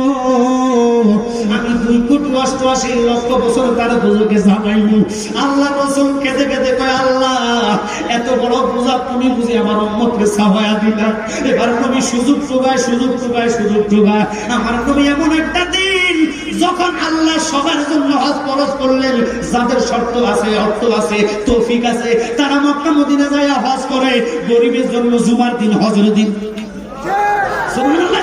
আমি 2,88,00,000 বছর তার দুজকে জ্বালাইব। আল্লাহ রাসূল কেঁদে কেঁদে কয়, আল্লাহ এত বড় বোঝা তুমি বুঝি আমার উম্মতকে সাওয়া দিলা। এবার নবী সুযোগ যোগায় আমার নবী এমন একটা দিন যখন আল্লাহ সবার জন্য হজ ফরজ করলেন, যাদের শর্ত আছে, অর্থ আছে, তৌফিক আছে, তারা মক্কা মদিনা যায় হজ করে। গরিবের জন্য জুমার দিন হজের দিন। সুবহানাল্লাহ।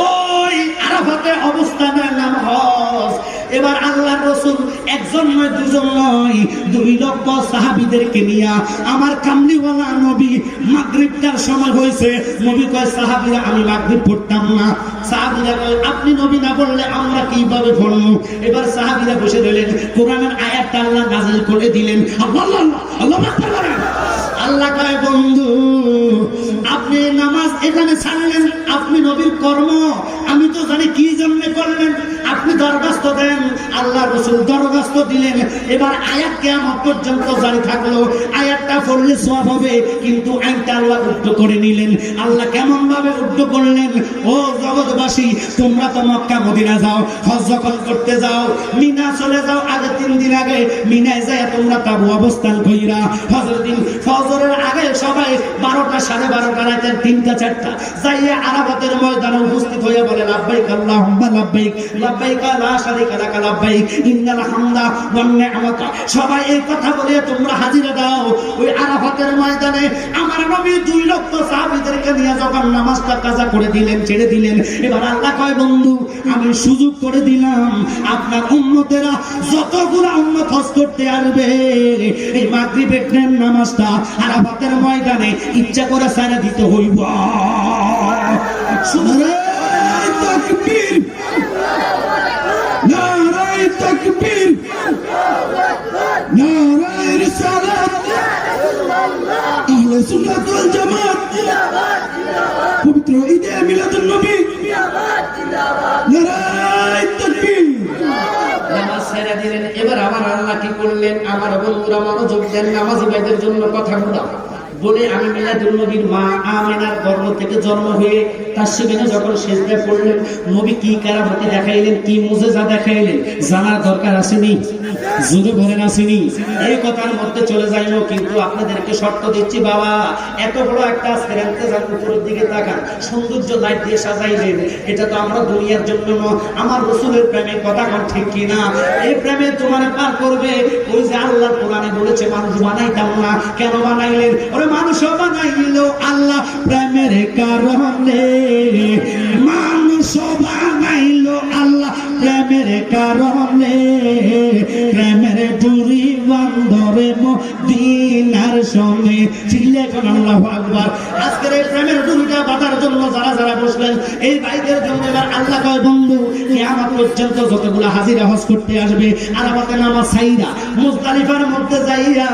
ওই আরাফাতে অবস্থানের নাম হজ। এবার আল্লাহর রাসূল একজন নয়, দুজন নয়, 2 লক্ষ সাহাবীদেরকে নিয়ে আমার কামলিওয়ালা নবী মাগরিবটার সময় হয়েছে। নবী কয়, সাহাবীরা আমি মাগরিব পড়তাম না। সাহাবীরা কয়, আপনি নবী না বললে আমরা কিভাবে পড়বো? এবার সাহাবীরা বসে রইলেন, কোরআনের আয়াতটা আল্লাহ নাযিল করে দিলেন। আল্লাহু আকবার। আল্লাহ কয়, বন্ধু আপনি নামাজ এখানে ছাড়লেন, আপনি নবীর কর্ম আমি তো জানি কি জন্য করলেন, আপনি দরখাস্ত দেন। আল্লাহ রাসূল দরখাস্ত দিলেন। এবার আয়াত কিয়ামত পর্যন্ত জারি থাকলো। আয়াতটা পড়লে সওয়াব হবে, কিন্তু আইনটা আল্লাহ উল্টো করে নিলেন। আল্লাহ কেমন ভাবে উল্টো করলেন? ও জগৎবাসী, তোমরা তো মক্কা মদিনা যাও, হজ যখন করতে যাও, মিনা চলে যাও। আগে 3 দিন আগে মিনায় যায় তোমরা তাবু অবস্থান কইরা হজের দিন ফজরের আগে সবাই 12টা, 12:30 রাতের 3টা 4টা যাইয়া আরাফাতের ময়দানে উপস্থিত হয়ে বলে, লাব্বাইক আল্লাহুম্মা লাব্বাইক, লাব্বাইক লা শারীকা লাক লাব্বাইক, ইন্নাল হামদা ওয়ান নি'মাতা। সবাই এই কথা বলে তোমরা হাজিরা দাও। ওই আরাফাতের ময়দানে আমার নবী 2 লক্ষ সাহাবীদেরকে নিয়ে যখন নামাজটা কাজা করে দিলেন, ছেড়ে দিলেন, এবার আল্লাহ কয়, বন্ধু আমি সুযোগ করে দিলাম, আপনার উম্মতেরা যতগুলো উম্মত হজ করতে আসবে এই মাগরিবের নামাজটা আরাফাতের ময়দানে ইচ্ছা করে সারা দিতে হইব। নারায়ে তাকবীর, নারায়ে তাকবীর, নারায়ে রিসালাত, আহলে সুন্নাত ওয়াল জামাত, পবিত্র ঈদে মিলাদুন নবী, নারায়ে তাকবীর। নামাজ ছেড়ে দিলেন। এবার আমার আল্লাহ কি করলেন? আমার বন্ধুরা মনোযোগ দেন, নামাজি ভাইদের জন্য কথাগুলো বলে। আমি মিলাদুন নবীর মা আমিনার গর্ভ থেকে জন্ম হয়ে তার সেখানে যখন সেজদায় পড়লেন, নবী কি কারামতি দেখাইলেন, কি মুজিজা দেখাইলেন, জানার দরকার আসেনি? জোরে বলেন আসেনি? এই কথার মধ্যে চলে যাইব, কিন্তু আপনাদেরকে শর্ত দিচ্ছি বাবা, এত বড় একটা সেরেন্তে যান, উপরের দিকে তাকান, সৌন্দর্য লাইট দিয়ে সাজাইলেন, এটা তো আমরা দুনিয়ার জন্য নয়, আমার রাসূলের প্রেমে। কথা কোন ঠিক কিনা? এই প্রেমে তোমার পার করবে। ওই যে আল্লাহ কোরআনে বলেছে মানুষ বানাইতাম না, কেন বানাইলেন? ওরে মানুষ বানাইল আল্লাহ প্রেমের কারণে, মানুষ বানাইল আল্লাহ প্রেমের কারণে, প্রেমের ডুরি বান্ধরে মদিনার সঙ্গে ছিলে। আল্লাহু আকবার। আজকের এই প্রেমের ডুরিটা বাঁধার জন্য যারা যারা বসলেন, এই ভাইদের জন্য এবার আল্লাহ কয়, বন্ধু কিয়ামত পর্যন্ত যতগুলো হাজিরা হজ করতে আসবে আরাফাতে নামাজ ছাইরা মুজদালিফার মধ্যে যাইয়া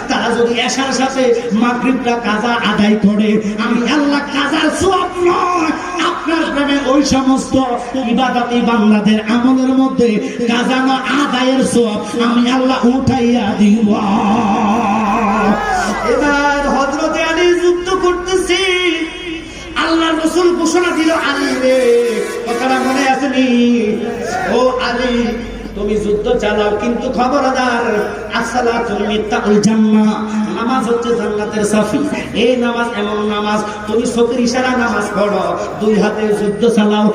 তারা যদি এশার সাথে মাগরিবটা কাজা আদায় করে, আমি আল্লাহ কাজার সওয়াব নয়, আপনার প্রেমে ওই সমস্ত ইবাদতি বান্দাদের আমলের মধ্যে কাজা না আদায়ের সওয়াব আমি আল্লাহ উঠাইয়া দিব। এবার হযরতে আলী যুদ্ধ করতেছি, আল্লাহ রাসূল ঘোষণা দিল, আলী রে, কথাটা মনে আসেনি? ও আলী, তুমি যুদ্ধ চালাও, কিন্তু খবরদার, আসসালাতুল মিফতাহুল জান্নাহ, নামাজ হচ্ছে জান্নাতের চাবি। এই নামাজ এমন নামাজ, তুমি চোখের ইশারা নামাজ পড়ো, 2 হাতে যুদ্ধ চালাও,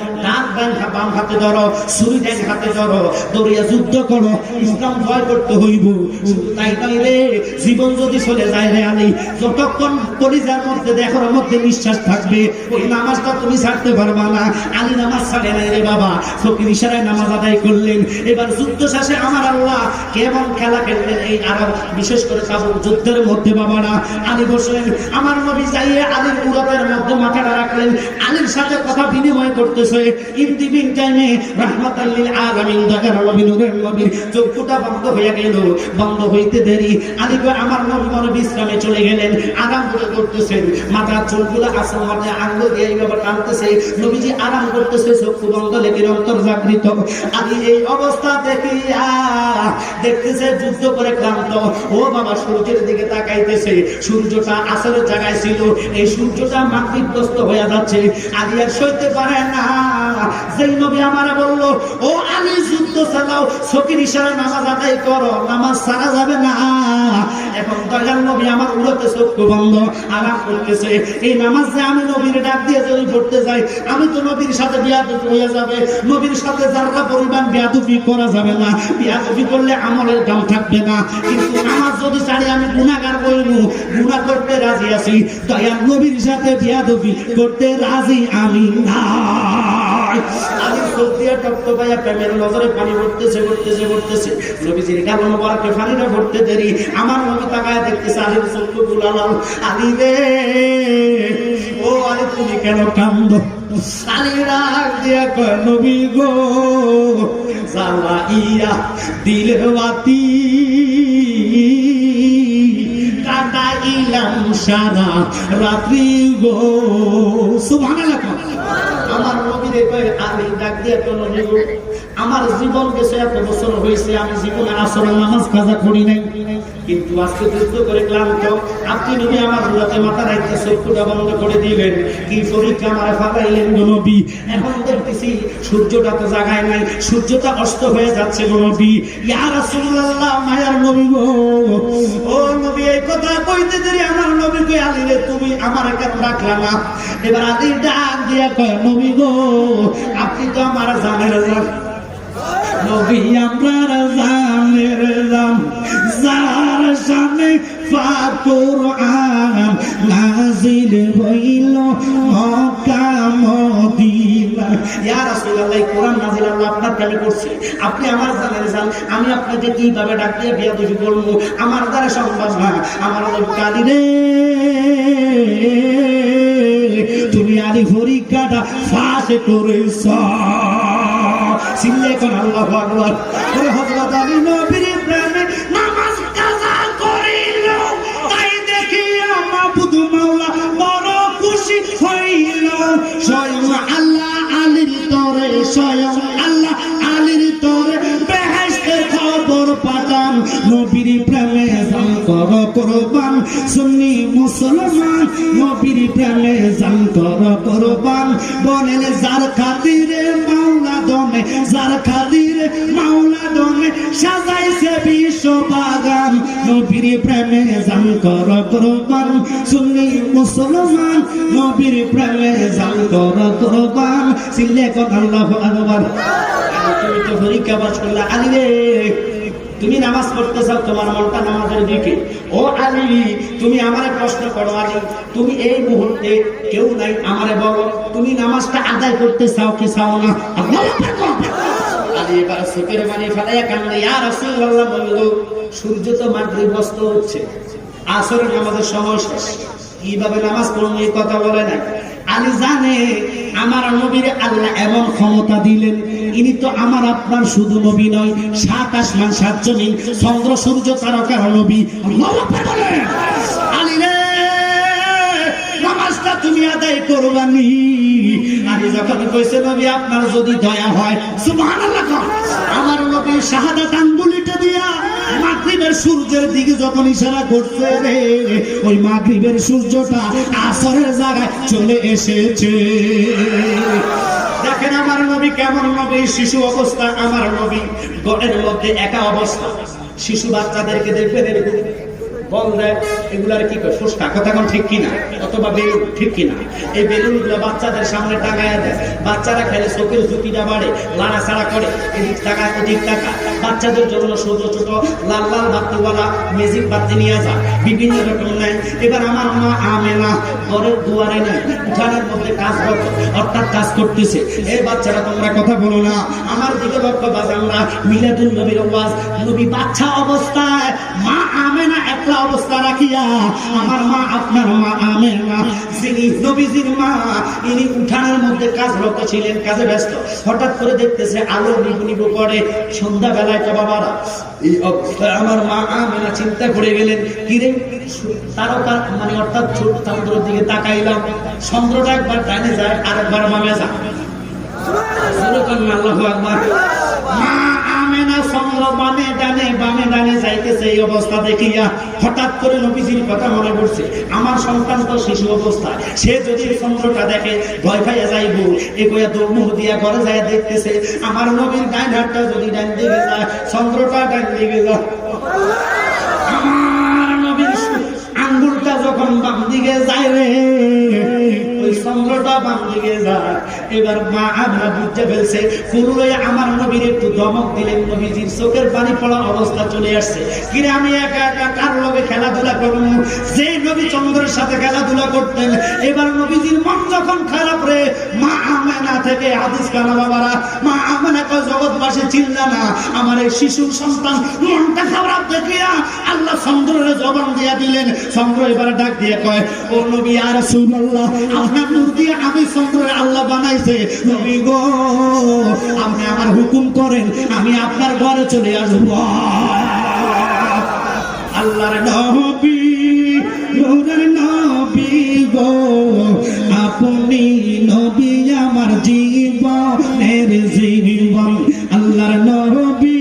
বাম হাতে ধরো, ছুরি ডান হাতে ধরো, দৌড়িয়া যুদ্ধ করো, ইসলাম জয় করতে হইব। শুধু তাই নয় রে, জীবন যদি চলে যায় রে আলী, যতক্ষণ কলিজার মধ্যে দেহর মধ্যে নিঃশ্বাস থাকবে ওই নামাজটা তুমি ছাড়তে পারবা না। আলী নামাজ ছাড়ে নাই রে বাবা, চোখের ইশারায় নামাজ আদায় করলেন। এবার যুদ্ধ শেষে আমার আল্লাহ কেমন খেলা খেললেন এই আরব, বিশেষ করে তাবুক যুদ্ধের মধ্যে বাবারা। আলী বসলেন, আমার নবী যাইয়ে আলীর উরতের মধ্যে মাথাটা রাখলেন, আলীর সাথে কথা বিনিময় করতেছে। ইনতিবিন টাইমে রাহমাতাল লিল আলামিন দাগার নবী নূরের নবীর চক্ষুটা বন্ধ হয়ে গেল। বন্ধ হইতে দেরি, আলী কয় আমার নবী মনে বিশ্রামে চলে গেলেন, আরাম করতেছেন, মাথার চুলগুলো আসমানে আঙ্গুল দিয়ে এইভাবে টানতেছে, নবীজি আরাম করতেছে, চক্ষু বন্ধ, লেকিন অন্তর জাগৃত। আলী এই অবস্থা দেখিয়া দেখতেছে যুদ্ধ করে ক্লান্ত, ও বাবা সূর্যের দিকে তাকাইতেছে, সূর্যটা আসরের জায়গায় ছিল, এই সূর্যটা মাতৃগ্রস্ত হয়ে যাচ্ছে, আলী আর সইতে পারে না। যেই নবী আমারে বলল, ও আলী যুদ্ধ চালাও, চোখের ইশারা নামাজ আদায় করো, নামাজ ছাড়া যাবে না। এখন দয়াল নবী আমার উড়তে চক্ষু বন্ধ আরাম করতেছে, এই নামাজ যে আমি নবীর ডাক দিয়ে যদি পড়তে যাই, আমি তো নবীর সাথে বিয়াদবি হয়ে যাবে, নবীর সাথে যারা পরিমাণ বিয়াদবি করা যাবে না, বিয়াদবি করলে আমলের দাম থাকবে না। কিন্তু নামাজ যদি ছাড়ি আমি গুনাহগার বলব, গুনাহ করতে রাজি আছি, দয়াল নবীর সাথে বিয়াদবি করতে রাজি আমি না। আমি চোখ দিয়ে টপটপাইয়া প্রেমের নজরে পানি পড়তেছে পড়তেছে পড়তেছে, নবীজির গাল মোবারকে পানিটা পড়তে দেরি, আমার নবী তাকায় দেখতেছে আলীর চক্ষু গুলালাল। আলী রে, ও আলী তুমি কেন কান্দো? আলী রাগ দিয়া কয়, নবী গো জ্বালাইয়া দিলের বাতি কাটাইলাম সারা রাত্রি গো। সুবহানাল্লাহ। আমার নবীরে কয়, আলী ডাক দিয়ে কয়, নবী গো আমার জীবন গেছে, এত বছর হয়েছে আমি জীবনে আসরের নামাজ কাজা করি নাই, কিন্তু আজকে যুদ্ধ করে ক্লান্ত, আপনি নবী আমার রাতে মাথা রাখতে চক্ষুটা বন্ধ করে দিলেন, কি পরীক্ষা আমার ফালাইলেন গো নবী। এখন দেখতেছি সূর্যটা তো জাগায় নাই, সূর্যটা অস্ত হয়ে যাচ্ছে গো নবী। ইয়া রাসূলুল্লাহ, মায়ার নবী গো, ও নবী এই কথা কইতে দেরি আমার নবী কই, আলী রে তুমি আমার কেন রাখলা না? এবার আলী ডাক দিয়া কয়, নবী গো আপনি তো আমার জানের জান, নবী আপনার জানের জান, যার সামনে কুরআন নাযিল হইল মক্কা মদিনা। ইয়া রাসূলুল্লাহ, কুরআন নাযিল আল্লাহ আপনার প্রেমে করছে, আপনি আমার জানের জান, আমি আপনাকে কিভাবে ডাক দিয়ে বিয়াদবি করব? আমার দ্বারা সম্ভব না। আমার কালি রে, তুমি আলী পরীক্ষাটা ফাঁস করেছ। সিল্লে কোন আল্লাহু আকবার। ওরে হযরত আলী নবীর প্রেমে নামাজ কাজা করিল, তাই দেখিয়া মাবুদ মাওলা বড় খুশি হইল। স্বয়ং আল্লাহ আলীর তরে, স্বয়ং আল্লাহ আলীর তরে বেহেশতের খবর পাঠান, নবীর প্রেমে জান কর কুরবান। সুন্নি মুসলমান নবীর প্রেমে জান কর কুরবান। বলেন যার খাতিরে মাওলা দমে, যার খাতিরে মাওলা দমে সাজাইছে বিশ্ব বাগান, নবীর প্রেমে জান কর কুরবান। সুন্নি মুসলমান নবীর প্রেমে জান কর কুরবান। সিল্লে কোন আল্লাহু আকবার। তুমি তো পরীক্ষা পাস করলা আলী রে, তুমি নামাজ পড়তে চাও, তোমার মনটা নামাজের দিকে। ও আলী, তুমি আমারে প্রশ্ন করো, আলী তুমি এই মুহূর্তে কেউ নাই, আমারে বলো তুমি নামাজটা আদায় করতে চাও কি চাও না? আলী এবার চোখের পানি ফেলাইয়া কান্দে, ইয়া রাসূলুল্লাহ বলল, সূর্য তো মাগরিব অস্ত হচ্ছে, আসরের নামাজের সময় শেষ, কিভাবে নামাজ পড়বো এই কথা বলে নাই। আলী জানে আমার নবীর আল্লাহ এমন ক্ষমতা দিলেন, ইনি তো আমার আপনার শুধু নবী নয়, সাত আসমান সাত জমিন চন্দ্র সূর্য তারকার নবী। আলী রে, নামাজটা তুমি আদায় করবানি। আলী যখন কইছে, নবী আপনার যদি দয়া হয়, সুবহানাল্লাহ, আমার নবী শাহাদাত আঙ্গুলিটা দিয়া মাগরিবের সূর্যের দিকে যখন ইশারা করছে রে, ওই মাগরিবের সূর্যটা আসরের জায়গায় চলে এসেছে। দেখেন আমার নবী কেমন নবী, শিশু অবস্থা আমার নবী, ঘরের মধ্যে একা অবস্থা, শিশু বাচ্চাদেরকে দেখবেন এরকম বল দেয়, এগুলার কি করে ফুসকা, কথা কোন ঠিক কিনা, অথবা বেলুন, ঠিক কিনা? এই বেলুন গুলো বাচ্চাদের সামনে টাঙায় দেয়, বাচ্চারা খেলে চোখের ঝুঁকিটা বাড়ে, লাড়াছাড়া করে, এদিক টাকা ওদিক টাকা। বাচ্চাদের জন্য ছোট ছোট লাল লাল বাতিওয়ালা ম্যাজিক বাতি নিয়ে যায়, বিভিন্ন রকম নেয়। এবার আমার মা আমেনা ঘরের দুয়ারে নেয়, উঠানের মধ্যে কাজরত, অর্থাৎ কাজ করতেছে। এই বাচ্চারা তোমরা কথা বলো না, আমার দিকে লক্ষ্য বাজানরা, মিলাদুল নবীর ওয়াজ, নবী বাচ্চা অবস্থায় মা আমেনা একটা অবস্থা রাখিয়া, আমার মা আপনার মা আমেনা যিনি নবীজির মা, ইনি উঠানের মধ্যে কাজরত ছিলেন, কাজে ব্যস্ত। হঠাৎ করে দেখতেছে আলো নিভু নিভু করে, সন্ধ্যা বেলায় তো বাবারা, এই অবস্থায় আমার মা আমেনা চিন্তা করে গেলেন, কিরে তারকা মানে অর্থাৎ ছোট চন্দ্রের দিকে তাকাইলাম, চন্দ্রটা একবার ডাইনে যায় আর একবার বামে যায়। আল্লাহু আকবার। মা আমেনা চন্দ্র বামে ডানে যাইতেছে। এই অবস্থা দেখিয়া হঠাৎ করে নবীজির কথা মনে পড়ছে, আমার সন্তান তো শিশু অবস্থায়, সে যদি চন্দ্রটা দেখে ভয় পাইয়া যাইব। এগোয়া দৌড় দিয়া ঘরে যায়, দেখতেছে আমার নবীর ডাইন হাতটা যদি ডাইন দিকে যায়, চন্দ্রটা ডাইন দিকে যায়। আমার নবীর আঙ্গুলটা যখন বাম দিকে যায় রে, ওই চন্দ্রটা বাম দিকে যায়। এবার মা আমরা বুঝতে ফেলছে, পুরোই আমার নবীর একটু ধমক দিলেন, নবীজির চোখের পানি পড়া অবস্থা চলে আসছে। কিরে আমি একা একা কার লগে খেলাধুলা করবো? যে নবী চন্দ্রের সাথে খেলাধুলা করতেন। এবার নবীজির মন যখন খারাপ রে, মা আমেনা থেকে হাদিস কানা বাবারা, মা আমেনা কয় জগৎবাসী চিন্তা না, আমার এই শিশু সন্তান মনটা খারাপ দেখিয়া আল্লাহ চন্দ্রের জবান দিয়া দিলেন। চন্দ্র এবার ডাক দিয়ে কয়, ও নবী ইয়া রাসূলুল্লাহ, আপনার নূর দিয়ে আমি চন্দ্রের আল্লাহ বানাইছে। নবী গো, আপনি আমার হুকুম করেন, আমি আপনার ঘরে চলে আসব। আল্লাহর নবী, নূরের নবী গো, আপনি নবী আমার জীবনের জীবন। আল্লাহর নবী,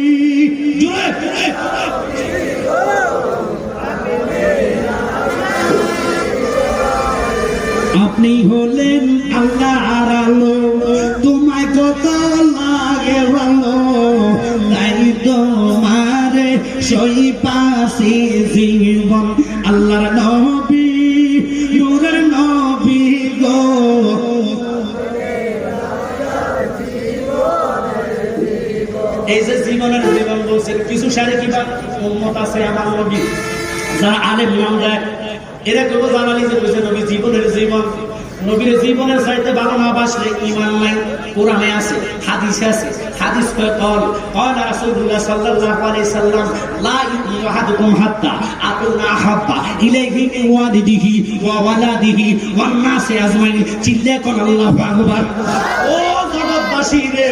আপনি হলেন আল্লাহর আলো, তোমায় কত লাগে ভালো, তাই তোমারে সই পাশি জীবন। আল্লাহর নবী, নূরের নবী গো, এই যে জীবনের জীবন বলছেন, কিছু সারি কিবা উম্মত আছে আমার নবী যারা আলেম নাম দেয়, এরা কেউ জানালি যে বলছে নবী জীবনের জীবন। নবীর জীবনের চাইতে ভালো না বাসলে ঈমান নাই। কোরআনে আছে, হাদিসে আছে। হাদিস কয় قال রাসূলুল্লাহ সাল্লাল্লাহু আলাইহি সাল্লাম, লা ইউমিনু আহাদুকুম হাত্তা আকুনা আহাব্বা ইলাইহি মিন ওয়ালিদিহি ওয়া ওয়ালাদিহি ওয়ান নাসি আজমাইন। চিল্লে কোন আল্লাহু আকবার। ও জগৎবাসী রে,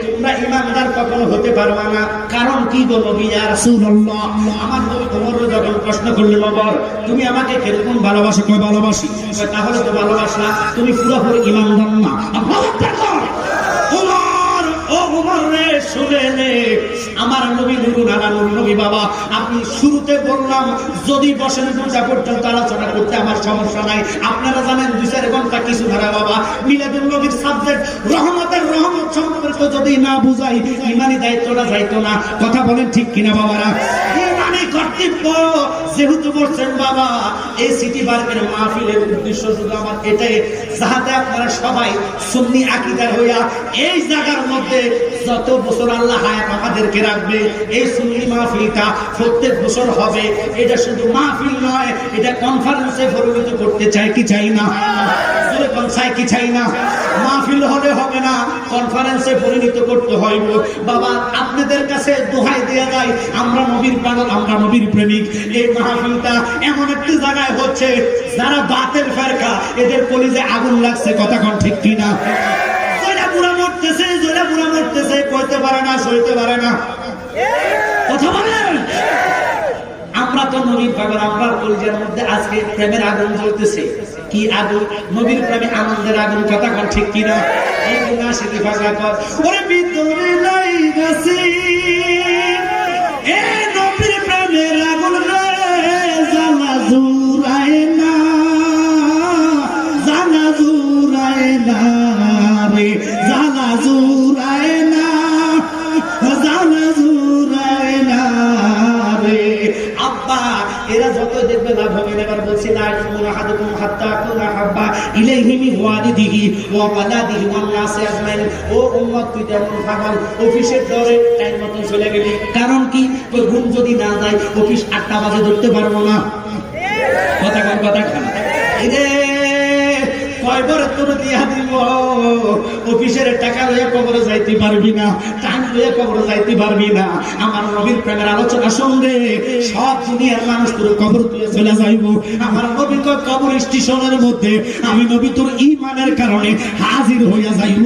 তোমরা ঈমানদার কখনো হতে পারবে না। কারণ কি গো নবী ইয়া রাসূলুল্লাহ, আমার নবী ওমর যখন প্রশ্ন করলেন, ওমর তুমি আমাকে কিরকম ভালোবাসো? কয় ভালোবাসি। কয় তাহলে তো ভালোবাসলা, তুমি পুরোপুরি ঈমানদার না। আল্লাহু আকবার। ওমর, ও ওমর রে, শুনে নে, আমার নবী নুরুন আলা নূর নবী বাবা, আপনি শুরুতে বললাম যদি বসেন পূজা করতেন আলোচনা করতে আমার সমস্যা নাই। আপনারা জানেন 2-4 ঘন্টা কিছু ধরা বাবা, মিলাদুন নবীর সাবজেক্ট রহমতের রহমত সম্পর্কে যদি না বুঝাই, ইমানি দায়িত্বটা যাইতো না। কথা বলেন ঠিক কিনা বাবারা? ইমানি কর্তব্য যেহেতু বলছেন বাবা, এই সিটি পার্কের মাহফিলের উদ্দেশ্য শুধু আমার এটাই, যাতে আপনারা সবাই সুন্নি আকীদার হইয়া এই জায়গার মধ্যে যত বছর আল্লাহ হায়াত আমাদেরকে রাখবে, এই সুন্নি মাহফিলটা প্রত্যেক বছর হবে। এটা শুধু মাহফিল নয়, এটা কনফারেন্সে পরিণত করতে চাই কি চাই না? চাই কি চাই না? মাহফিল হলে হবে না, কনফারেন্সে পরিণত করতে হইব। বাবা আপনাদের কাছে দোহাই দেয়া যায়, আমরা নবীর পাগল, আমরা নবীর প্রেমিক। এই মাহফিলটা এমন একটি জায়গায় হচ্ছে, যারা বাতের ফেরকা, এদের কলিজে আগুন লাগছে। কথা কোন ঠিক কিনা? জয়রা বুড়া মরতেছে, কইতে পারে না, সইতে পারে না। কথা বলেন। আমরা তো নবীর পাগল, আমরা কলিজার মধ্যে আজকে প্রেমের আগুন জ্বলতেছে। কি আগুন? নবীর প্রেমে আনন্দের আগুন। কথা কোন ঠিক কিনা? এই গুনাহ সিটি ভাষা কর, ওরে ভিতরে লাই গেছে এ নবীর প্রেমের আগুন রে, জানা জুরায় না, জানা জুরায় না রে, জানা জুরায় না, জানা জুরায় না রে। আব্বা এরা যত দেখবে লাভ হবে। এবার বলছি লা ইউমিনু আহাদুকুম হাত্তা আকুনা হাব্বা ইলাইহি মিন ওয়ালিদিহি ওয়া ওয়ালাদিহি ওয়ান নাসি আজমাইন। ও উম্মত, তুই যেমন পাগল, অফিসের দরে টাইম মতো চলে গেলি। কারণ কি? তোর ঘুম যদি না যায়, অফিস 8টা বাজে ধরতে পারবো না। কথা খান এরে কয়বার তোর দিয়া দিব, অফিসের টাকা লইয়া কবরে যাইতে পারবি না, টাইম লইয়া কবরে যাইতে পারবি না। আমার নবীর প্রেমের আলোচনা শুনবে, সব দুনিয়ার মানুষ তোর কবর তুলে চলে যাইব। আমার নবী কবর স্টেশনের মধ্যে আমি নবী তোর ঈমানের কারণে হাজির হইয়া যাইব।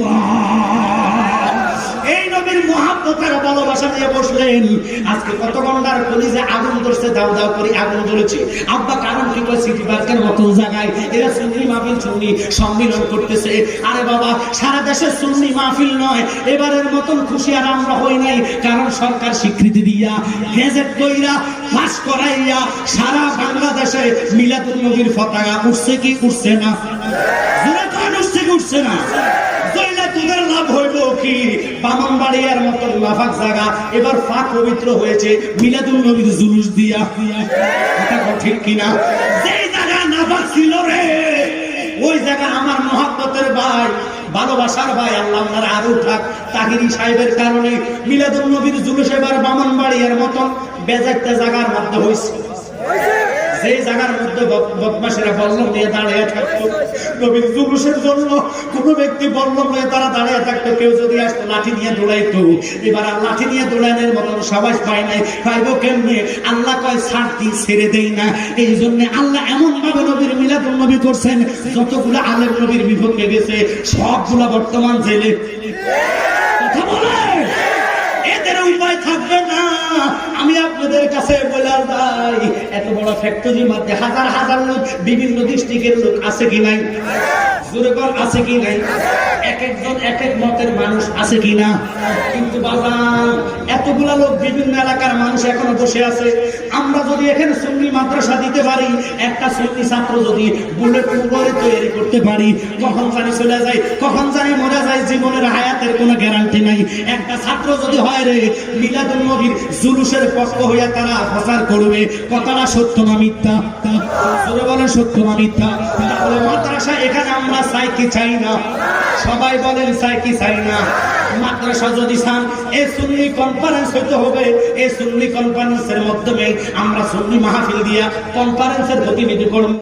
এই নবীর মহব্বত আর ভালোবাসা নিয়ে বসলেন। আজকে কত গন্ডার কলিজে আগুন ধরছে, দাও দাও করে আগুন জ্বলেছে। আব্বা কারণ কি করে সিটি পার্কের মতন জায়গায় এরা সুন্নি মাহফিল সুন্নি সম্মিলন করতেছে। আরে বাবা, সারা দেশে সুন্নি মাহফিল নয়, এবারের মতন খুশি আর আমরা হই নাই, কারণ সরকার স্বীকৃতি দিয়া গেজেট কইরা পাস করাইয়া সারা বাংলাদেশে মিলাদুন নবীর পতাকা উঠছে কি উঠছে না? জোরে কোন উঠছে কি উঠছে না? কইলে তোদের লাভ হইল কি? বামনবাড়িয়ার মতন মাফাক জায়গা এবার পাক পবিত্র হয়েছে মিলাদুন নবীর জুলুস দিয়া। কথা ঠিক কিনা? যেই জায়গা নাফাক ছিল রে, ওই জায়গা আমার মহব্বতের ভাই, ভালোবাসার ভাই, আল্লাহ আপনার আরো থাক তাহিরি সাহেবের কারণে মিলাদুন নবীর জুলুস এবার বামনবাড়িয়ার মতন বেজাইতে জায়গার মধ্যে হয়েছে। যে জায়গার মধ্যে বদমাশেরা বল্লম নিয়ে দাঁড়িয়ে থাকতো, নবীর জুলুসের জন্য কোন ব্যক্তি বল্লম নিয়ে তারা দাঁড়িয়ে থাকতো, কেউ যদি আসতো লাঠি নিয়ে দৌড়াইতো। এবার আর লাঠি নিয়ে দৌড়ানোর মতন সাবাস পায় নাই, পাইবো কেমনে? আল্লাহ কয় ছাড় দিই, ছেড়ে দেই না। এই জন্য আল্লাহ এমন ভাবে নবীর মিলাদুন নবী করছেন, যতগুলো আলেম নবীর বিপক্ষে গেছে সবগুলা বর্তমান জেলে। কথা বলে এদের উপায় থাকবে না। আমি আপনাদের কাছে বলে যাই, এত বড় ফ্যাক্টরির মধ্যে হাজার হাজার লোক, বিভিন্ন ডিস্ট্রিক্টের লোক আছে কি নাই? জোরগর আছে কি নাই? এক একজন এক এক মতের মানুষ আছে কি না? কিন্তু বাবা, এতগুলা লোক, বিভিন্ন এলাকার মানুষ এখনো বসে আছে। আমরা যদি এখানে সুন্নি মাদ্রাসা দিতে পারি, একটা সুন্নি ছাত্র যদি বুলেট প্রুফ তৈরি করতে পারি, কখন জানি চলে যায়, কখন জানি মরে যায়, জীবনের হায়াতের কোনো গ্যারান্টি নাই। একটা ছাত্র যদি হয় রে, মিলাদুন নবীর জুলুসের পক্ষ হইয়া তারা প্রচার করবে, কথাটা সত্য না মিথ্যা? বলে সত্য না মিথ্যা? তাহলে মাদ্রাসা এখানে আমরা চাই কি চাই না? সবাই বলেন চাই কি চাই না? মাদ্রাসা যদি চান, এই সুন্নি কনফারেন্স হইতে হবে। এই সুন্নি কনফারেন্সের মাধ্যমে আমরা সুন্নি মাহফিল দিয়া কনফারেন্সের প্রতিনিধি করব।